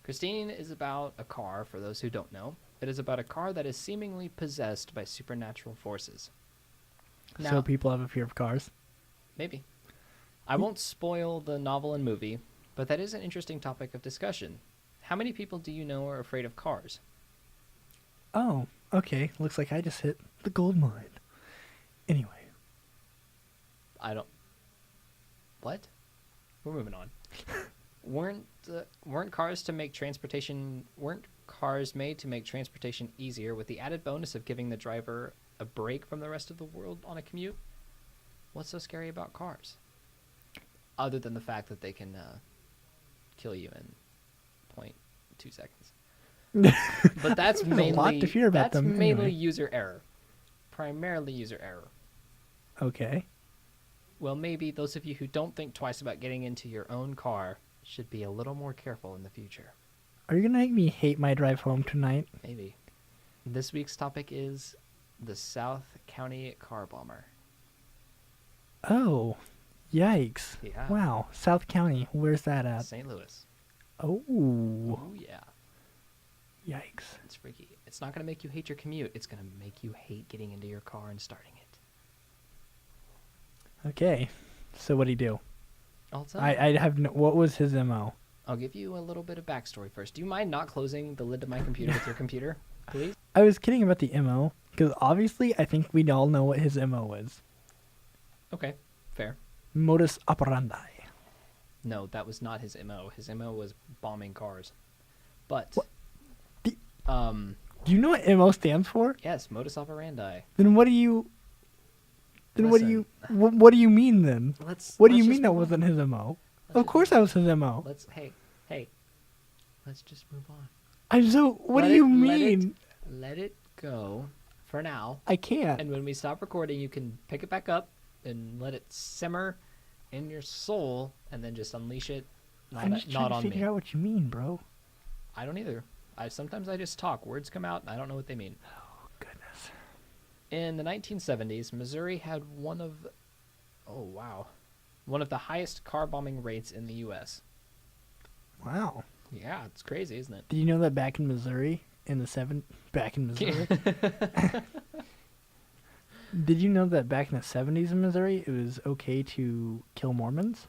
Christine is about a car, for those who don't know. It is about a car that is seemingly possessed by supernatural forces. Now, So people have a fear of cars. maybe. I won't spoil the novel and movie, but that is an interesting topic of discussion. How many people do you know are afraid of cars? Oh, okay. Looks like I just hit the gold mine. Anyway. I don't... What? We're moving on. Weren't cars made to make transportation easier with the added bonus of giving the driver a break from the rest of the world on a commute? What's so scary about cars? Other than the fact that they can kill you in 0.2 seconds. But that's There's mainly a lot to fear about that's them, mainly anyway. user error. Primarily user error. Okay. Well, maybe those of you who don't think twice about getting into your own car should be a little more careful in the future. Are you going to make me hate my drive home tonight? Maybe. This week's topic is the South County car bomber. Oh, yikes. Yeah. Wow. South County. Where's that at? St. Louis. Oh. Oh, yeah. Yikes. It's freaky. It's not going to make you hate your commute. It's going to make you hate getting into your car and starting it. Okay. So what'd he do? I'll tell you. I have no, what was his MO? I'll give you a little bit of backstory first. Do you mind not closing the lid to my computer with your computer, please? I was kidding about the MO, because obviously I think we all know what his MO is. Okay, fair. Modus operandi. No, that was not his MO. His MO was bombing cars. But, What? Do you know what MO stands for? yes, modus operandi. Then what do you... Then Listen. what do you mean then? Let's. What do let's you just mean that move on. wasn't his MO? Let's Of just course move that was his MO. on. Hey. Let's just move on. I'm so... What Let do you it- mean? Let it go for now. I can't. And when we stop recording, you can pick it back up and let it simmer in your soul, and then just unleash it. I'm just trying Not to on figure me. out what you mean, bro. I don't either. Sometimes I just talk. Words come out, and I don't know what they mean. Oh, goodness. In the 1970s, Missouri had one of the highest car bombing rates in the U.S. Wow. Yeah, it's crazy, isn't it? Did you know that back in Missouri, back in Missouri, did you know that back in the 70s in Missouri, it was okay to kill Mormons?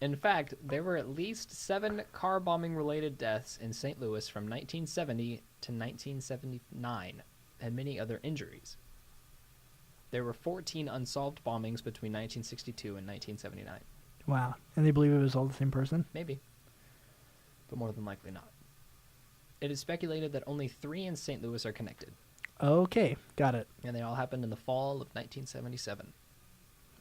In fact, there were at least 7 car bombing related deaths in St. Louis from 1970 to 1979, and many other injuries. There were 14 unsolved bombings between 1962 and 1979. Wow. And they believe it was all the same person? Maybe, but more than likely not. It is speculated that only 3 in St. Louis are connected, Okay, got it. and they all happened in the fall of 1977.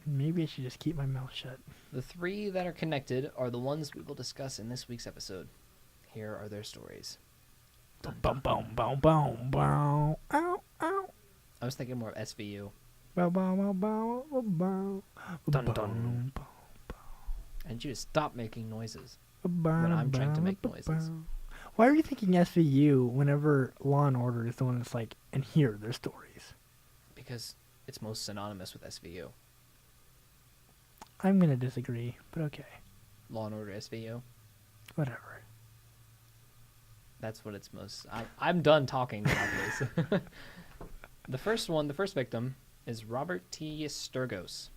Maybe I should just keep my mouth shut. The 3 that are connected are the ones we will discuss in this week's episode. Here are their stories. Boom, boom, boom, boom, boom. Ow, ow. I was thinking more of SVU. Bow, bow, bow, bow, bow, bow. Dun, Bow, dun. bow, And you just stop making noises. bow, When I'm trying to bow, make bow, noises. bow. Why are you thinking SVU whenever Law and Order is the one that's like, and here are their stories? Because it's most synonymous with SVU. I'm going to disagree, but okay. Law and Order SVU. Whatever. That's what it's most... I'm done talking now, please. The first victim is Robert T. Sturgos,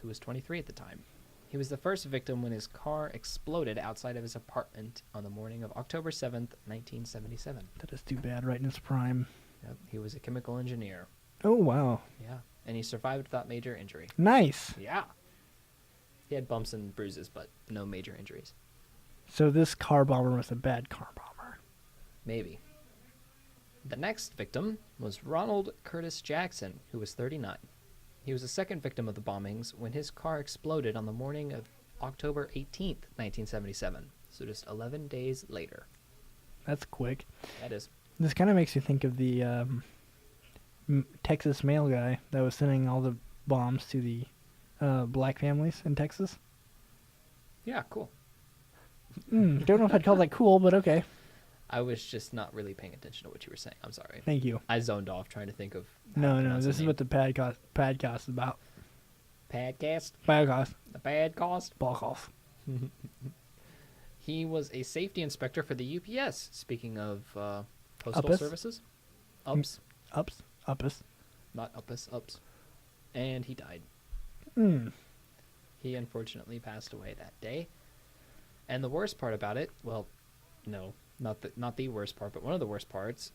who was 23 at the time. He was the first victim when his car exploded outside of his apartment on the morning of October 7th, 1977. That is too bad, right in its prime. Yep, he was a chemical engineer. Oh, wow. Yeah, and he survived without major injury. Nice. Yeah. He had bumps and bruises, but no major injuries. So this car bomber was a bad car bomber. Maybe. The next victim was Ronald Curtis Jackson, who was 39. He was the second victim of the bombings when his car exploded on the morning of October 18th, 1977. So just 11 days later. That's quick. That is. This kind of makes you think of the Texas mail guy that was sending all the bombs to the black families in Texas. Yeah, cool. Don't know if I'd call that cool, but okay. I was just not really paying attention to what you were saying. I'm sorry. Thank you. I zoned off trying to think of... how to No, pronounce this the is what the podcast is about. Podcast? Podcast. The bad cost? Podcast. He was a safety inspector for the UPS. Speaking of postal Uppus? services. Ups. Uppus. Not uppus, ups. And he died. He unfortunately passed away that day. And the worst part about it, well, no, not the worst part, but one of the worst parts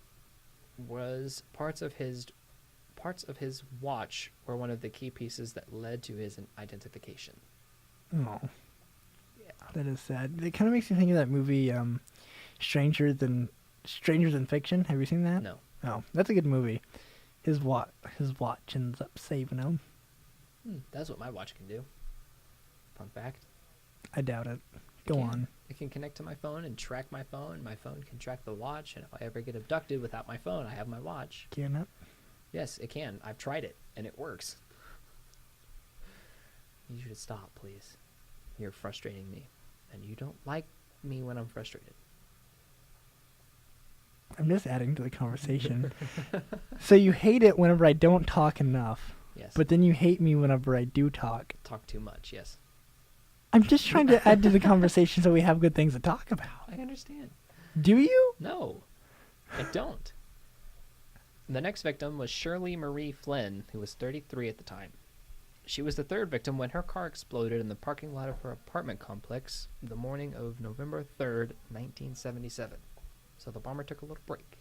was parts of his watch were one of the key pieces that led to his identification. Oh. Yeah. That is sad. It kind of makes me think of that movie, Stranger Than Fiction. Have you seen that? No. Oh, that's a good movie. His watch ends up saving him. That's what my watch can do. Fun fact. I doubt it. Go can. on. It can connect to my phone and track my phone. My phone can track the watch, and if I ever get abducted without my phone, I have my watch. Can it? Yes, it can. I've tried it, and it works. You should stop, please. You're frustrating me, and you don't like me when I'm frustrated. I'm just adding to the conversation. So you hate it whenever I don't talk enough, Yes. but then you hate me whenever I do talk. Talk too much, yes. I'm just trying to add to the conversation so we have good things to talk about. I understand. Do you? No, I don't. The next victim was Shirley Marie Flynn, who was 33 at the time. She was the third victim when her car exploded in the parking lot of her apartment complex the morning of November 3rd, 1977. So the bomber took a little break.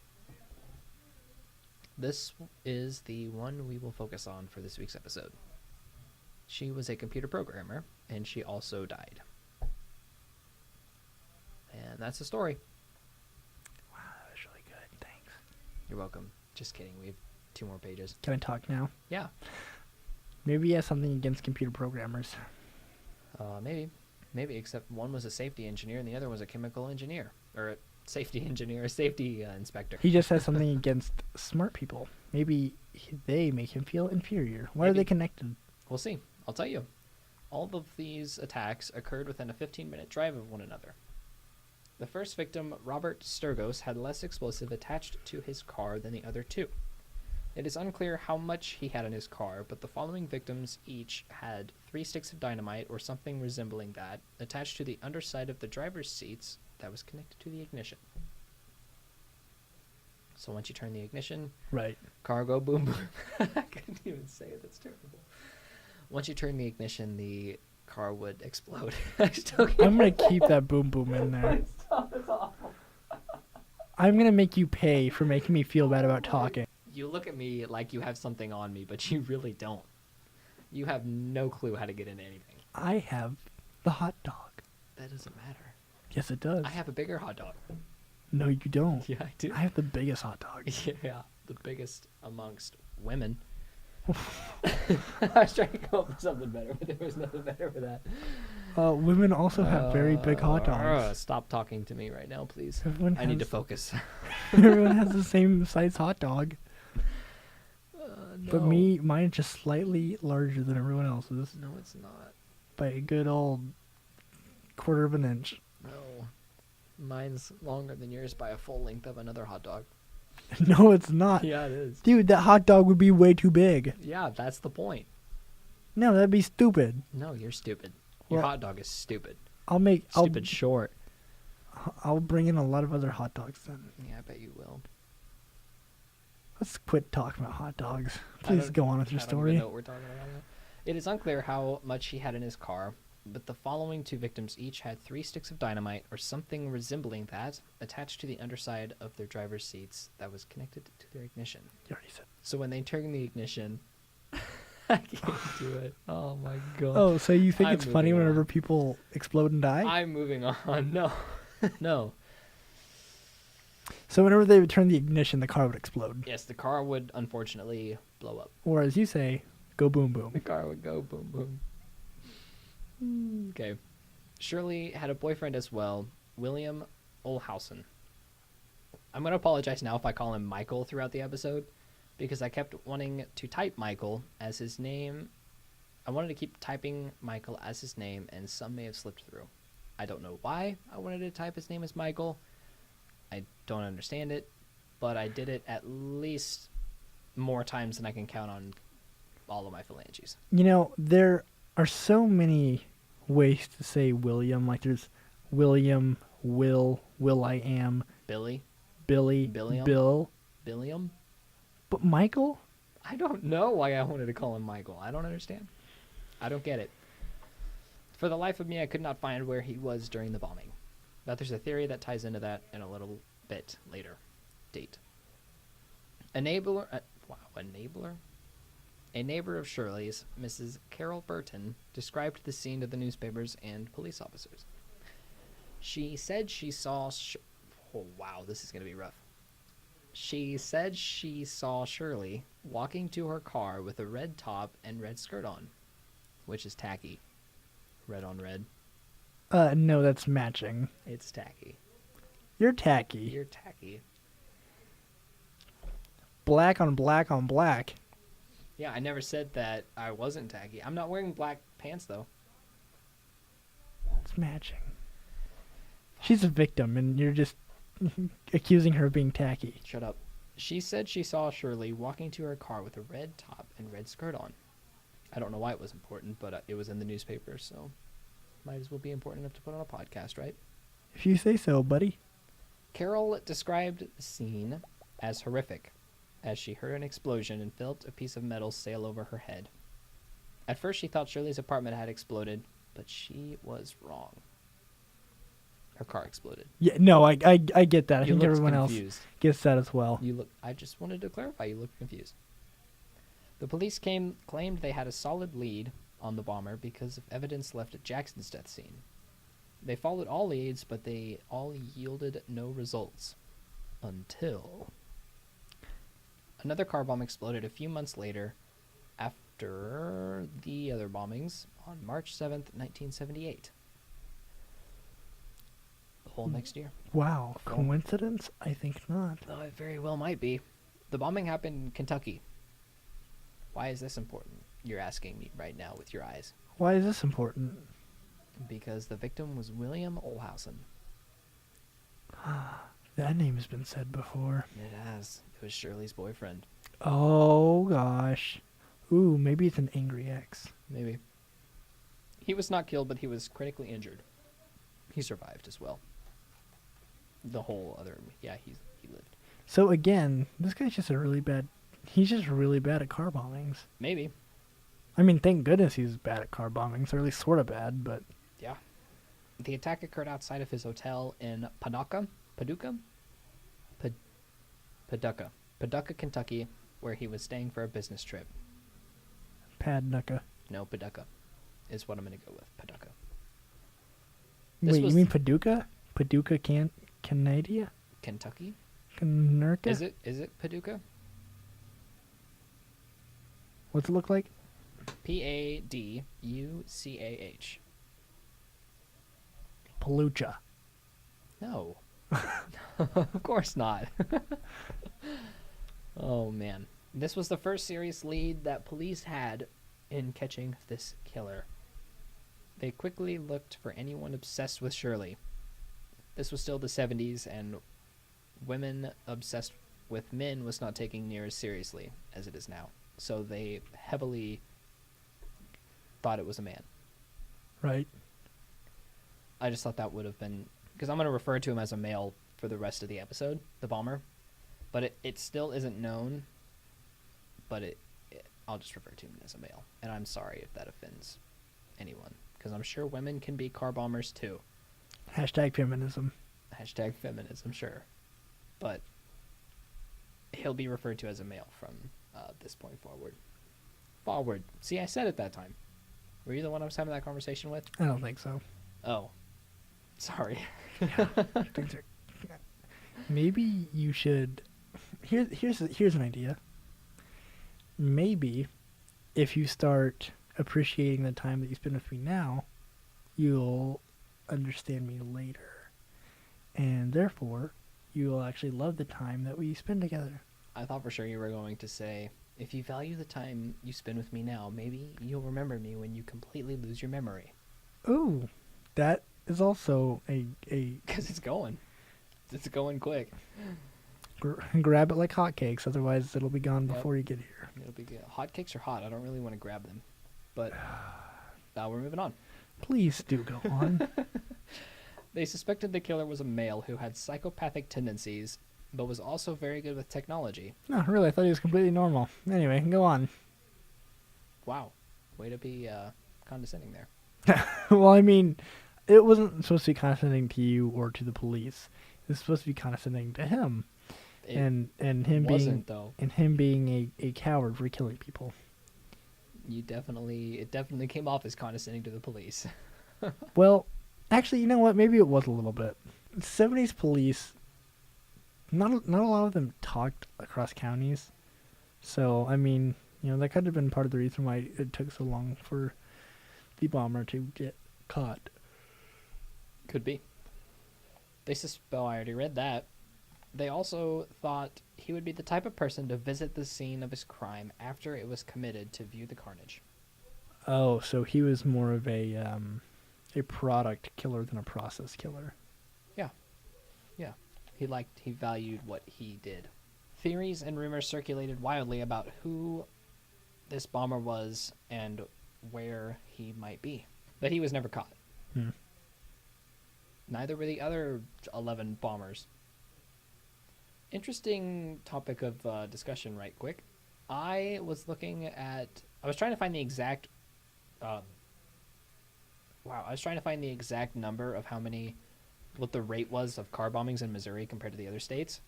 This is the one we will focus on for this week's episode. She was a computer programmer, and she also died. And that's the story. Wow, that was really good. Thanks. You're welcome. Just kidding. We have 2 more pages. Can I talk now? Yeah. Maybe he has something against computer programmers. Maybe, except one was a safety engineer and the other was a chemical engineer. Or a safety engineer, a safety inspector. He just has something against smart people. Maybe they make him feel inferior. Why are they connected? We'll see. I'll tell you. All of these attacks occurred within a 15-minute drive of one another. The first victim, Robert Sturgos, had less explosive attached to his car than the other 2. It is unclear how much he had in his car, but the following victims each had 3 sticks of dynamite or something resembling that attached to the underside of the driver's seats that was connected to the ignition. So once you turn the ignition, Right. car go boom boom. I couldn't even say it. That's terrible. Once you turn the ignition, the car would explode. I'm going to keep that boom boom in there. Stop, it's awful. I'm going to make you pay for making me feel bad about talking. You look at me like you have something on me, but you really don't. You have no clue how to get into anything. I have the hot dog. That doesn't matter. Yes, it does. I have a bigger hot dog. No, you don't. Yeah, I do. I have the biggest hot dog. Yeah, the biggest amongst women. I was trying to come up with something better, but there was nothing better for that. Women also have very big hot dogs. Stop talking to me right now, please. Everyone I need to has- focus. Everyone has the same size hot dog. But No. mine is just slightly larger than everyone else's No, it's not. by a good old quarter of an inch. No. Mine's longer than yours by a full length of another hot dog. No, it's not. Yeah, it is. Dude, that hot dog would be way too big. Yeah, that's the point. No, that'd be stupid. No, you're stupid. Your Well, hot dog is stupid. I'll Short. I'll bring in a lot of other hot dogs then. Yeah, I bet you will. Let's quit talking about hot dogs. I Please don't- go on with your I don't story. even know what we're talking about now. It is unclear how much he had in his car, but the following 2 victims each had 3 sticks of dynamite or something resembling that attached to the underside of their driver's seats that was connected to their ignition. You already said. So when they turn the ignition, I can't do it. Oh my god. Oh, so you think I'm it's funny moving whenever on. people explode and die? I'm moving on. No. No. So whenever they would turn the ignition, the car would explode. Yes, the car would unfortunately blow up. Or as you say, go boom The boom. car would go boom boom. Okay. Shirley had a boyfriend as well, William Olhausen. I'm going to apologize now if I call him Michael throughout the episode, because I kept wanting to type Michael as his name. I wanted to keep typing Michael as his name, and some may have slipped through. I don't know why I wanted to type his name as Michael. I don't understand it, but I did it at least more times than I can count on all of my phalanges. You know, there are so many ways to say William. Like there's William, Will I am, Billy? Billy, Billiam? Bill. Billiam? But Michael? I don't know why I wanted to call him Michael. I don't understand. I don't get it. For the life of me, I could not find where he was during the bombing. But there's a theory that ties into that in a little bit later. Date. A neighbor of Shirley's, Mrs. Carol Burton, described the scene to the newspapers and police officers. She said she saw... oh, wow, this is going to be rough. She said she saw Shirley walking to her car with a red top and red skirt on, which is tacky. Red on red. No, that's matching. It's tacky. You're tacky. You're tacky. Black on black on black. Yeah, I never said that I wasn't tacky. I'm not wearing black pants, though. It's matching. She's a victim, and you're just accusing her of being tacky. Shut up. She said she saw Shirley walking to her car with a red top and red skirt on. I don't know why it was important, but it was in the newspaper, so might as well be important enough to put on a podcast, right? If you say so, buddy. Carol described the scene as horrific, as she heard an explosion and felt a piece of metal sail over her head. At first, she thought Shirley's apartment had exploded, but she was wrong. Her car exploded. Yeah, no, I get that. I You think looked everyone confused. else gets that as well. I just wanted to clarify. You looked confused. The police claimed they had a solid lead on the bomber because of evidence left at Jackson's death scene. They followed all leads, but they all yielded no results. Until another car bomb exploded a few months later after the other bombings on March 7th, 1978. The whole next year. Wow, coincidence? I think not. Though it very well might be. The bombing happened in Kentucky. Why is this important? You're asking me right now with your eyes. Why is this important? Because the victim was William Olhausen. That name has been said before. It has. It was Shirley's boyfriend. Oh, gosh. Ooh, maybe it's an angry ex. Maybe. He was not killed, but he was critically injured. He survived as well. The whole other... Yeah, he lived. So, again, this guy's just he's just really bad at car bombings. Maybe. I mean, thank goodness he's bad at car bombings, or at least sort of bad, but... Yeah. The attack occurred outside of his hotel in Paducah, Kentucky, where he was staying for a business trip. Paducah. No, Paducah is what I'm going to go with. Paducah. Wait, you mean Paducah? Paducah, Canada? Kentucky? Canurka? Is it Paducah? What's it look like? Paducah. Palucha. No. Of course not. Oh, man. This was the first serious lead that police had in catching this killer. They quickly looked for anyone obsessed with Shirley. This was still the 70s, and women obsessed with men was not taken near as seriously as it is now. So they heavily thought it was a man. Right. I just thought that would have been... Because I'm going to refer to him as a male for the rest of the episode, the bomber. But it still isn't known, but I'll just refer to him as a male. And I'm sorry if that offends anyone, because I'm sure women can be car bombers too. Hashtag feminism. Hashtag feminism, sure. But he'll be referred to as a male from this point forward. Forward. See, I said it that time. Were you the one I was having that conversation with? I don't think so. Oh. Sorry. Maybe you should... Here's an idea. Maybe if you start appreciating the time that you spend with me now, you'll understand me later. And therefore, you will actually love the time that we spend together. I thought for sure you were going to say, if you value the time you spend with me now, maybe you'll remember me when you completely lose your memory. Ooh, that is also a... Because it's going. It's going quick. Grab it like hotcakes, otherwise it'll be gone before you get here. It'll be good. Hotcakes are hot. I don't really want to grab them. But now we're moving on. Please do go on. They suspected the killer was a male who had psychopathic tendencies, but was also very good with technology. No, really, I thought he was completely normal. Anyway, go on. Wow. Way to be condescending there. Well, I mean, it wasn't supposed to be condescending to you or to the police. It was supposed to be condescending to him. And him being a coward for killing people. It definitely came off as condescending to the police. Well, actually, you know what? Maybe it was a little bit. 70s police, not a lot of them talked across counties. So, I mean, that could have been part of the reason why it took so long for the bomber to get caught. Could be. I already read that. They also thought he would be the type of person to visit the scene of his crime after it was committed to view the carnage. Oh, so he was more of a product killer than a process killer. Yeah. Yeah. He valued what he did. Theories and rumors circulated wildly about who this bomber was and where he might be. But he was never caught. Neither were the other 11 bombers. Interesting topic of discussion, right quick. I was trying to find the exact. Uh, wow, I was trying to find the exact number of what the rate was of car bombings in Missouri compared to the other states.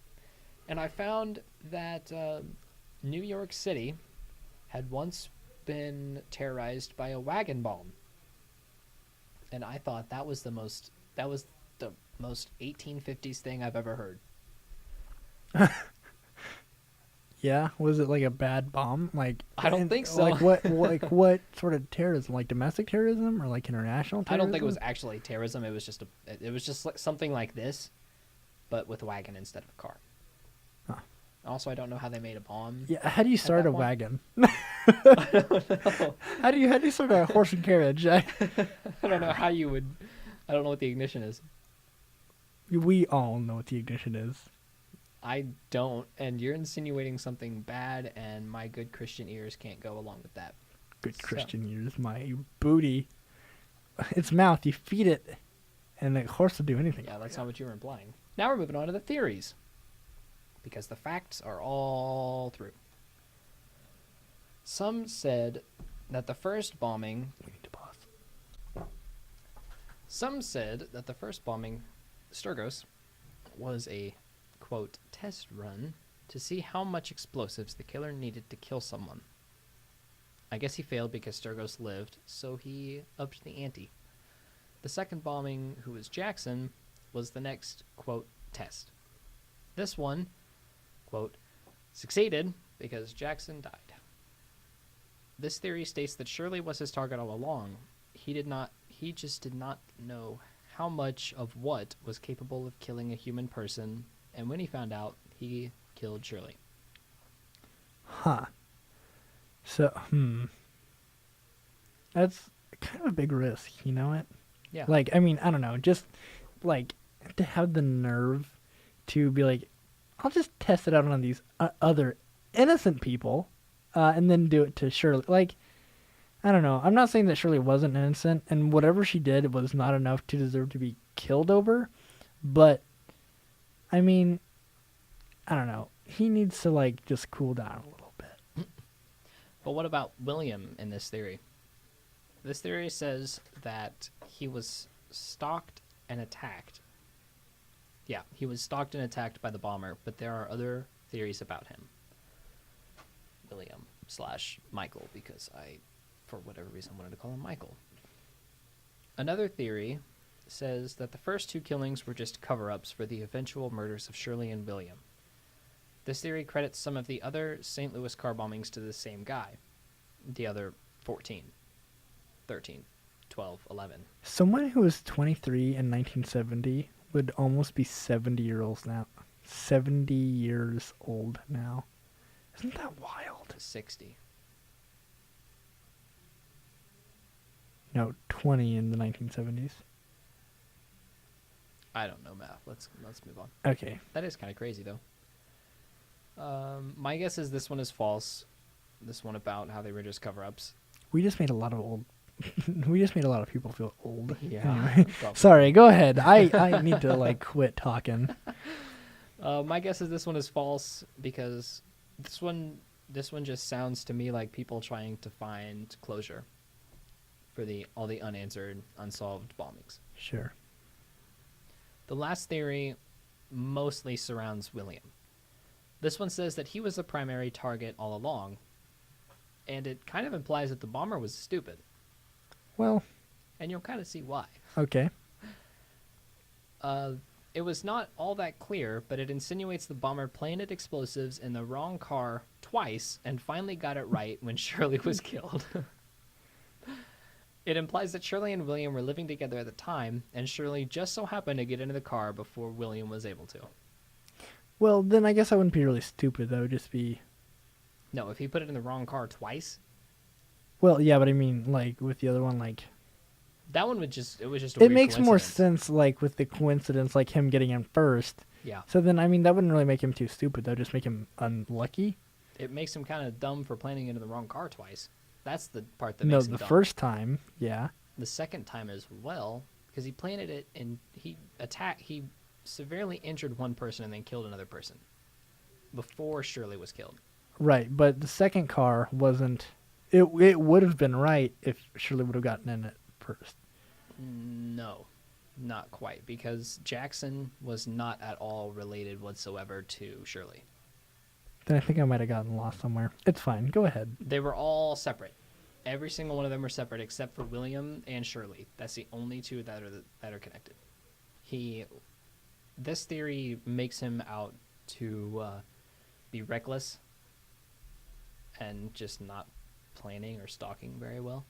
And I found that New York City had once been terrorized by a wagon bomb. And I thought that was the most 1850s thing I've ever heard. Yeah, was it like a bad bomb? Like, I don't think so. Like what sort of terrorism? Like domestic terrorism or like international terrorism? I don't think it was actually terrorism. It was just like something like this, but with a wagon instead of a car. Huh. Also, I don't know how they made a bomb. Yeah, how do you start a wagon? I don't know. How do you start a horse and carriage? I don't know how you would. I don't know what the ignition is. We all know what the ignition is. I don't, and you're insinuating something bad, and my good Christian ears can't go along with that. Good Christian ears, my booty. Its mouth, you feed it, and the horse will do anything. Yeah, that's not what you were implying. Now we're moving on to the theories, because the facts are all through. Some said that the first bombing... We need to pause. Some said that the first bombing, Sturgis, was a, quote, test run to see how much explosives the killer needed to kill someone. I guess he failed because Sturgis lived, so he upped the ante. The second bombing, who was Jackson, was the next, quote, test. This one, quote, succeeded because Jackson died. This theory states that Shirley was his target all along. He just did not know how much of what was capable of killing a human person, and when he found out, he killed Shirley. Huh. So, that's kind of a big risk, you know it? Yeah. Like, I mean, I don't know, just, like, to have the nerve to be like, I'll just test it out on these other innocent people, and then do it to Shirley. Like, I don't know. I'm not saying that Shirley wasn't innocent, and whatever she did was not enough to deserve to be killed over, but, I mean, I don't know. He needs to, like, just cool down a little bit. But what about William in this theory? This theory says that he was stalked and attacked. Yeah, he was stalked and attacked by the bomber, but there are other theories about him. William/Michael, because I, for whatever reason, wanted to call him Michael. Another theory says that the first two killings were just cover-ups for the eventual murders of Shirley and William. This theory credits some of the other St. Louis car bombings to the same guy. The other 14, 13, 12, 11. Someone who was 23 in 1970 would almost be 70 years old now. 70 years old now. Isn't that wild? 60. No, 20 in the 1970s. I don't know math. Let's move on. Okay. That is kind of crazy, though. My guess is this one is false. This one about how they were just cover-ups. We just made a lot of people feel old. Yeah. Anyway. Sorry, go ahead. I need to, like, quit talking. My guess is this one is false because this one just sounds to me like people trying to find closure for all the unanswered, unsolved bombings. Sure. The last theory mostly surrounds William. This one says that he was the primary target all along, and it kind of implies that the bomber was stupid. Well, and you'll kind of see why. Okay. It was not all that clear, but it insinuates the bomber planted explosives in the wrong car twice and finally got it right when Shirley was killed. It implies that Shirley and William were living together at the time, and Shirley just so happened to get into the car before William was able to. Well, then I guess that wouldn't be really stupid. That would just be... No, if he put it in the wrong car twice... Well, yeah, but I mean, like, with the other one, like... That one it was just a weird It makes more coincidence. sense, like, with the coincidence, like, him getting in first. Yeah. So then, I mean, that wouldn't really make him too stupid. That would just make him unlucky. It makes him kind of dumb for planning into the wrong car twice. That's the part that makes him No, the dumb. first time, yeah. The second time as well, because he planted it and he severely injured one person and then killed another person. before Shirley was killed. Right, but the second car wasn't. It would have been right if Shirley would have gotten in it first. No, not quite, because Jackson was not at all related whatsoever to Shirley. Then I think I might have gotten lost somewhere. It's fine. Go ahead. They were all separate. Every single one of them were separate except for William and Shirley. That's the only two that are connected. This theory makes him out to be reckless and just not planning or stalking very well.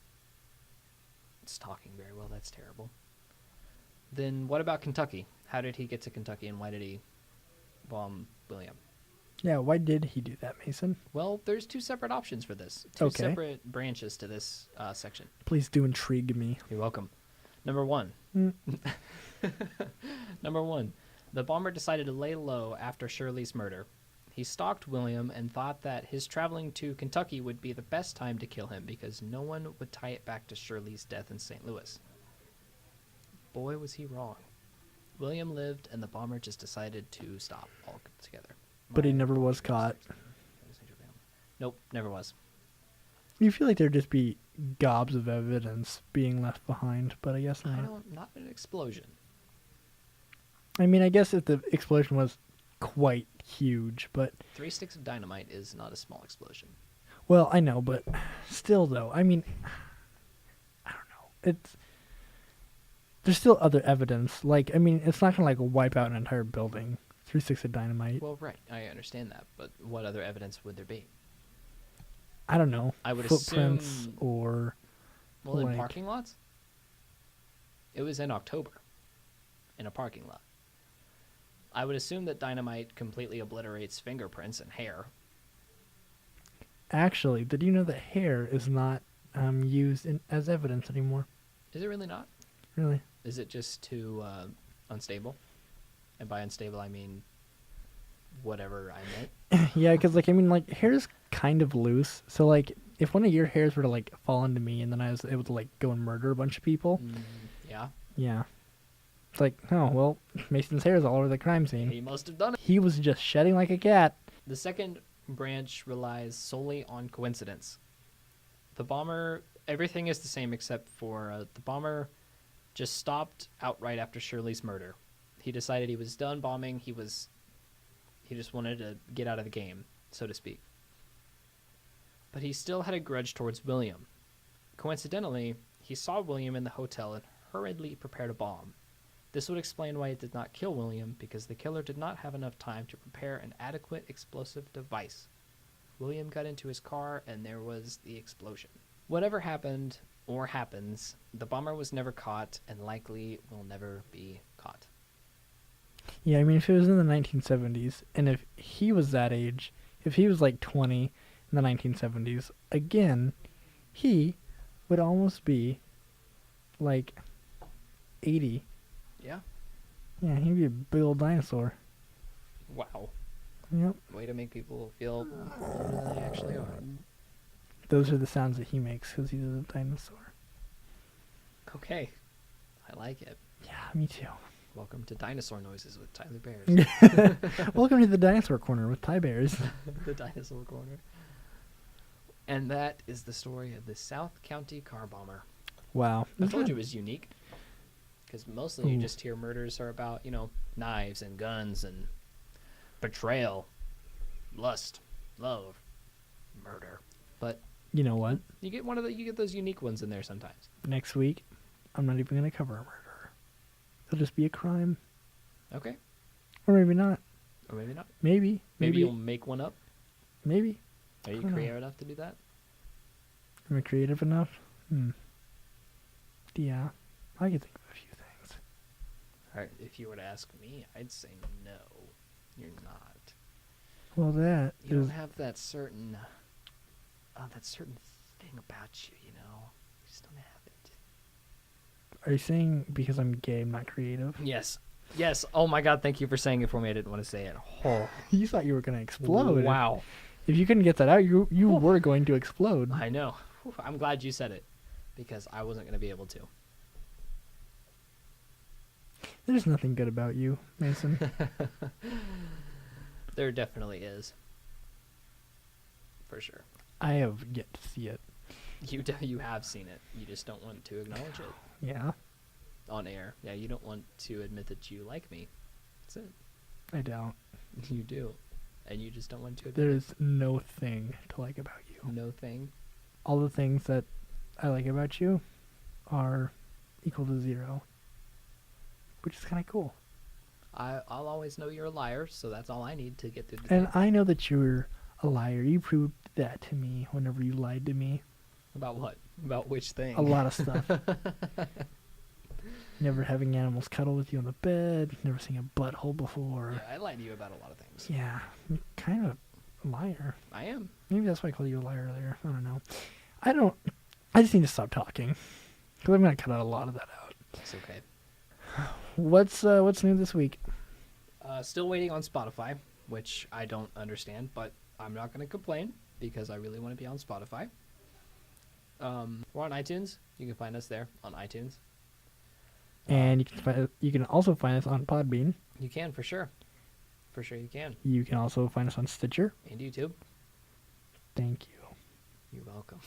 Stalking very well, that's terrible. Then what about Kentucky? How did he get to Kentucky, and why did he bomb William? Yeah, why did he do that, Mason? Well, there's two separate options for this. Two Okay. separate branches to this section. Please do intrigue me. You're welcome. Number one. Number one. The bomber decided to lay low after Shirley's murder. He stalked William and thought that his traveling to Kentucky would be the best time to kill him because no one would tie it back to Shirley's death in St. Louis. Boy, was he wrong. William lived, and the bomber just decided to stop altogether. But he never was caught. Nope, never was. You feel like there'd just be gobs of evidence being left behind, but I guess not. Not an explosion. I mean, I guess if the explosion was quite huge, but 3 sticks of dynamite is not a small explosion. well, I know, but still, though, I mean, I don't know. There's still other evidence. Like, I mean, it's not gonna like wipe out an entire building. 3 sticks of dynamite. Well, right, I understand that, but what other evidence would there be? I don't know. I would footprints assume. or Well, in like- parking lots? It was in October. In a parking lot. I would assume that dynamite completely obliterates fingerprints and hair. Actually, did you know that hair is not used as evidence anymore? Is it really not? Really? Is it just too unstable? And by unstable, I mean whatever I meant. Yeah, because like I mean, like hair is kind of loose. So like, if one of your hairs were to like fall into me, and then I was able to like go and murder a bunch of people, Yeah. yeah, it's like, oh well, Mason's hair is all over the crime scene. He must have done it. He was just shedding like a cat. The second branch relies solely on coincidence. The bomber, everything is the same except for the bomber just stopped outright after Shirley's murder. He decided he was done bombing. He just wanted to get out of the game, so to speak. But he still had a grudge towards William. Coincidentally, he saw William in the hotel and hurriedly prepared a bomb. This would explain why he did not kill William, because the killer did not have enough time to prepare an adequate explosive device. William got into his car, and there was the explosion. Whatever happened, or happens, the bomber was never caught, and likely will never be caught. Yeah, I mean, if it was in the 1970s, and if he was that age, if he was like 20 in the 1970s, again, he would almost be like 80. Yeah. Yeah, he'd be a big old dinosaur. Wow. Yep. Way to make people feel older than they actually are. Those are the sounds that he makes because he's a dinosaur. Okay. I like it. Yeah, me too. Welcome to Dinosaur Noises with Tyler Bears. Welcome to the Dinosaur Corner with Ty Bears. The Dinosaur Corner. And that is the story of the South County car bomber. Wow. I told you it was unique. Because mostly you Ooh. just hear murders are about, knives and guns and betrayal, lust, love, murder. But You know what? you get you get those unique ones in there sometimes. Next week, I'm not even going to cover a murder. It'll just be a crime. Okay. Or maybe not. Or maybe not. Maybe. Maybe you'll make one up. Maybe. Are you don't know. creative enough to do that? Am I creative enough? Yeah. I can think of a few things. All right, if you were to ask me, I'd say no. You're not. Well, that You is... don't have that certain thing about you, You just don't have it. Are you saying because I'm gay, I'm not creative? Yes. Yes. Oh my God! Thank you for saying it for me. I didn't want to say it. Oh. You thought you were going to explode. Wow. If you couldn't get that out, you were going to explode. I know. Whew, I'm glad you said it, because I wasn't going to be able to. There's nothing good about you, Mason. There definitely is. For sure. I have yet to see it. You have seen it. You just don't want to acknowledge it Yeah, on air. Yeah, you don't want to admit that you like me. That's it. I don't. You do. And you just don't want to admit There's no thing to like about you. no thing. All the things that I like about you are equal to 0, which is kind of cool. I'll always know you're a liar, so that's all I need to get through the And day. I know that you're a liar. You proved that to me whenever you lied to me. About what? About which thing? A lot of stuff. Never having animals cuddle with you on the bed. Never seeing a butthole before. Yeah, I lied to you about a lot of things. Yeah, you're kind of a liar. I am. Maybe that's why I called you a liar earlier. I don't know. I just need to stop talking. Because I'm going to cut out a lot of that out. It's okay. What's new this week? Still waiting on Spotify, which I don't understand, but I'm not going to complain because I really want to be on Spotify. We're on iTunes. You can find us there on iTunes. And you can also find us on Podbean. You can, for sure. For sure you can. You can also find us on Stitcher. And YouTube. Thank you. You're welcome.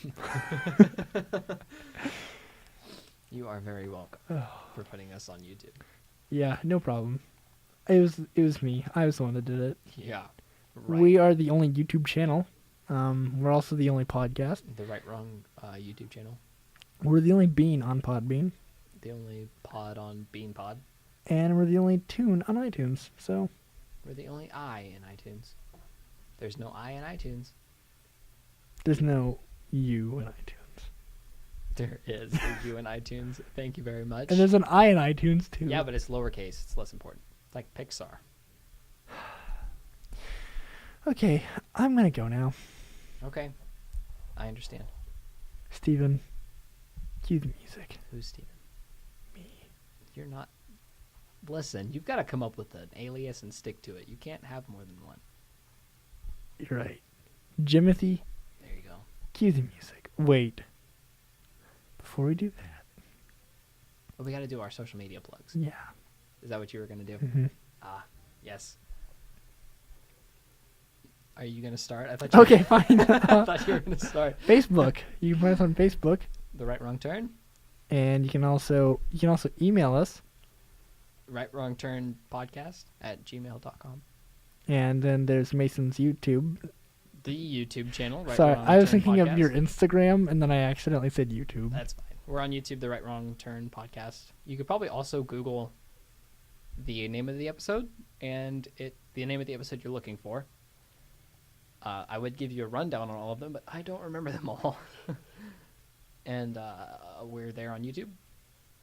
You are very welcome for putting us on YouTube. Yeah, no problem. It was me. I was the one that did it. Yeah. Right. We are the only YouTube channel. We're also the only podcast. The Right Wrong YouTube channel. We're the only Bean on Podbean. The only pod on Bean Pod. And we're the only Tune on iTunes. So We're the only I in iTunes. There's no I in iTunes. there's no you in iTunes. There is a U in iTunes. Thank you very much. And there's an I in iTunes too. Yeah, but it's lowercase. It's less important. It's like Pixar. Okay, I'm gonna go now. Okay. I understand. Steven, cue the music. Who's Steven? Me. You're not... Listen, you've got to come up with an alias and stick to it. You can't have more than one. You're right. Jimothy, There you go. cue the music. Wait. Before we do that. Well, we got to do our social media plugs. Yeah. Is that what you were going to do? hmm Ah, yes. Are you going to start? I thought you Okay, fine. I thought you were going to start. Facebook. You can find us on Facebook. The Right Wrong Turn? And you can also email us. Right Wrong Turn podcast at gmail.com. And then there's Mason's YouTube. The YouTube channel, Right Sorry, Wrong I was Turn thinking podcast. of your Instagram, and then I accidentally said YouTube. That's fine. We're on YouTube, the Right Wrong Turn podcast. You could probably also Google the name of the episode and the name of the episode you're looking for. I would give you a rundown on all of them, but I don't remember them all. And we're there on YouTube.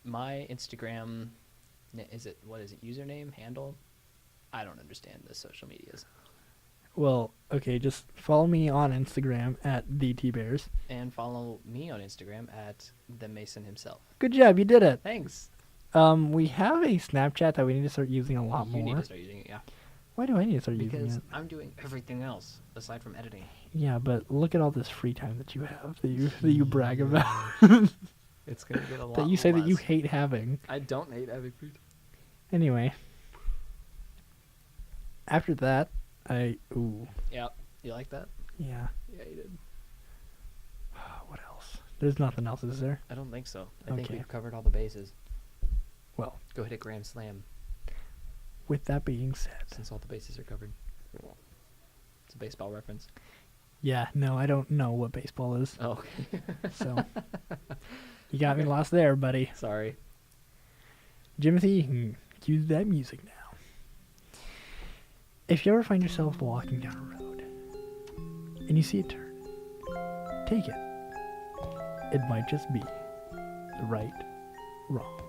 My Instagram, what is it, username, handle? I don't understand the social medias. Well, okay, just follow me on Instagram at TheTBears. And follow me on Instagram at the Mason himself. Good job, you did it. Thanks. We have a Snapchat that we need to start using a lot You more. need to start using it, yeah. Why do I need to start using Because it? I'm doing everything else aside from editing. Yeah, but look at all this free time that you have that you brag about. It's gonna get a lot. that you say that you less. hate having. I don't hate having food. Anyway. After that, ooh. Yeah, you like that? Yeah. Yeah, you did. What else? There's nothing else, is there? I don't think so. I think Okay. we've covered all the bases. Well, Go hit a grand slam with that being said. since all the bases are covered. It's a baseball reference. Yeah, no, I don't know what baseball is. Oh, So you got me lost there, buddy. sorry. Jimothy, you can cue that music now. If you ever find yourself walking down a road and you see a turn, take it. It might just be the right wrong.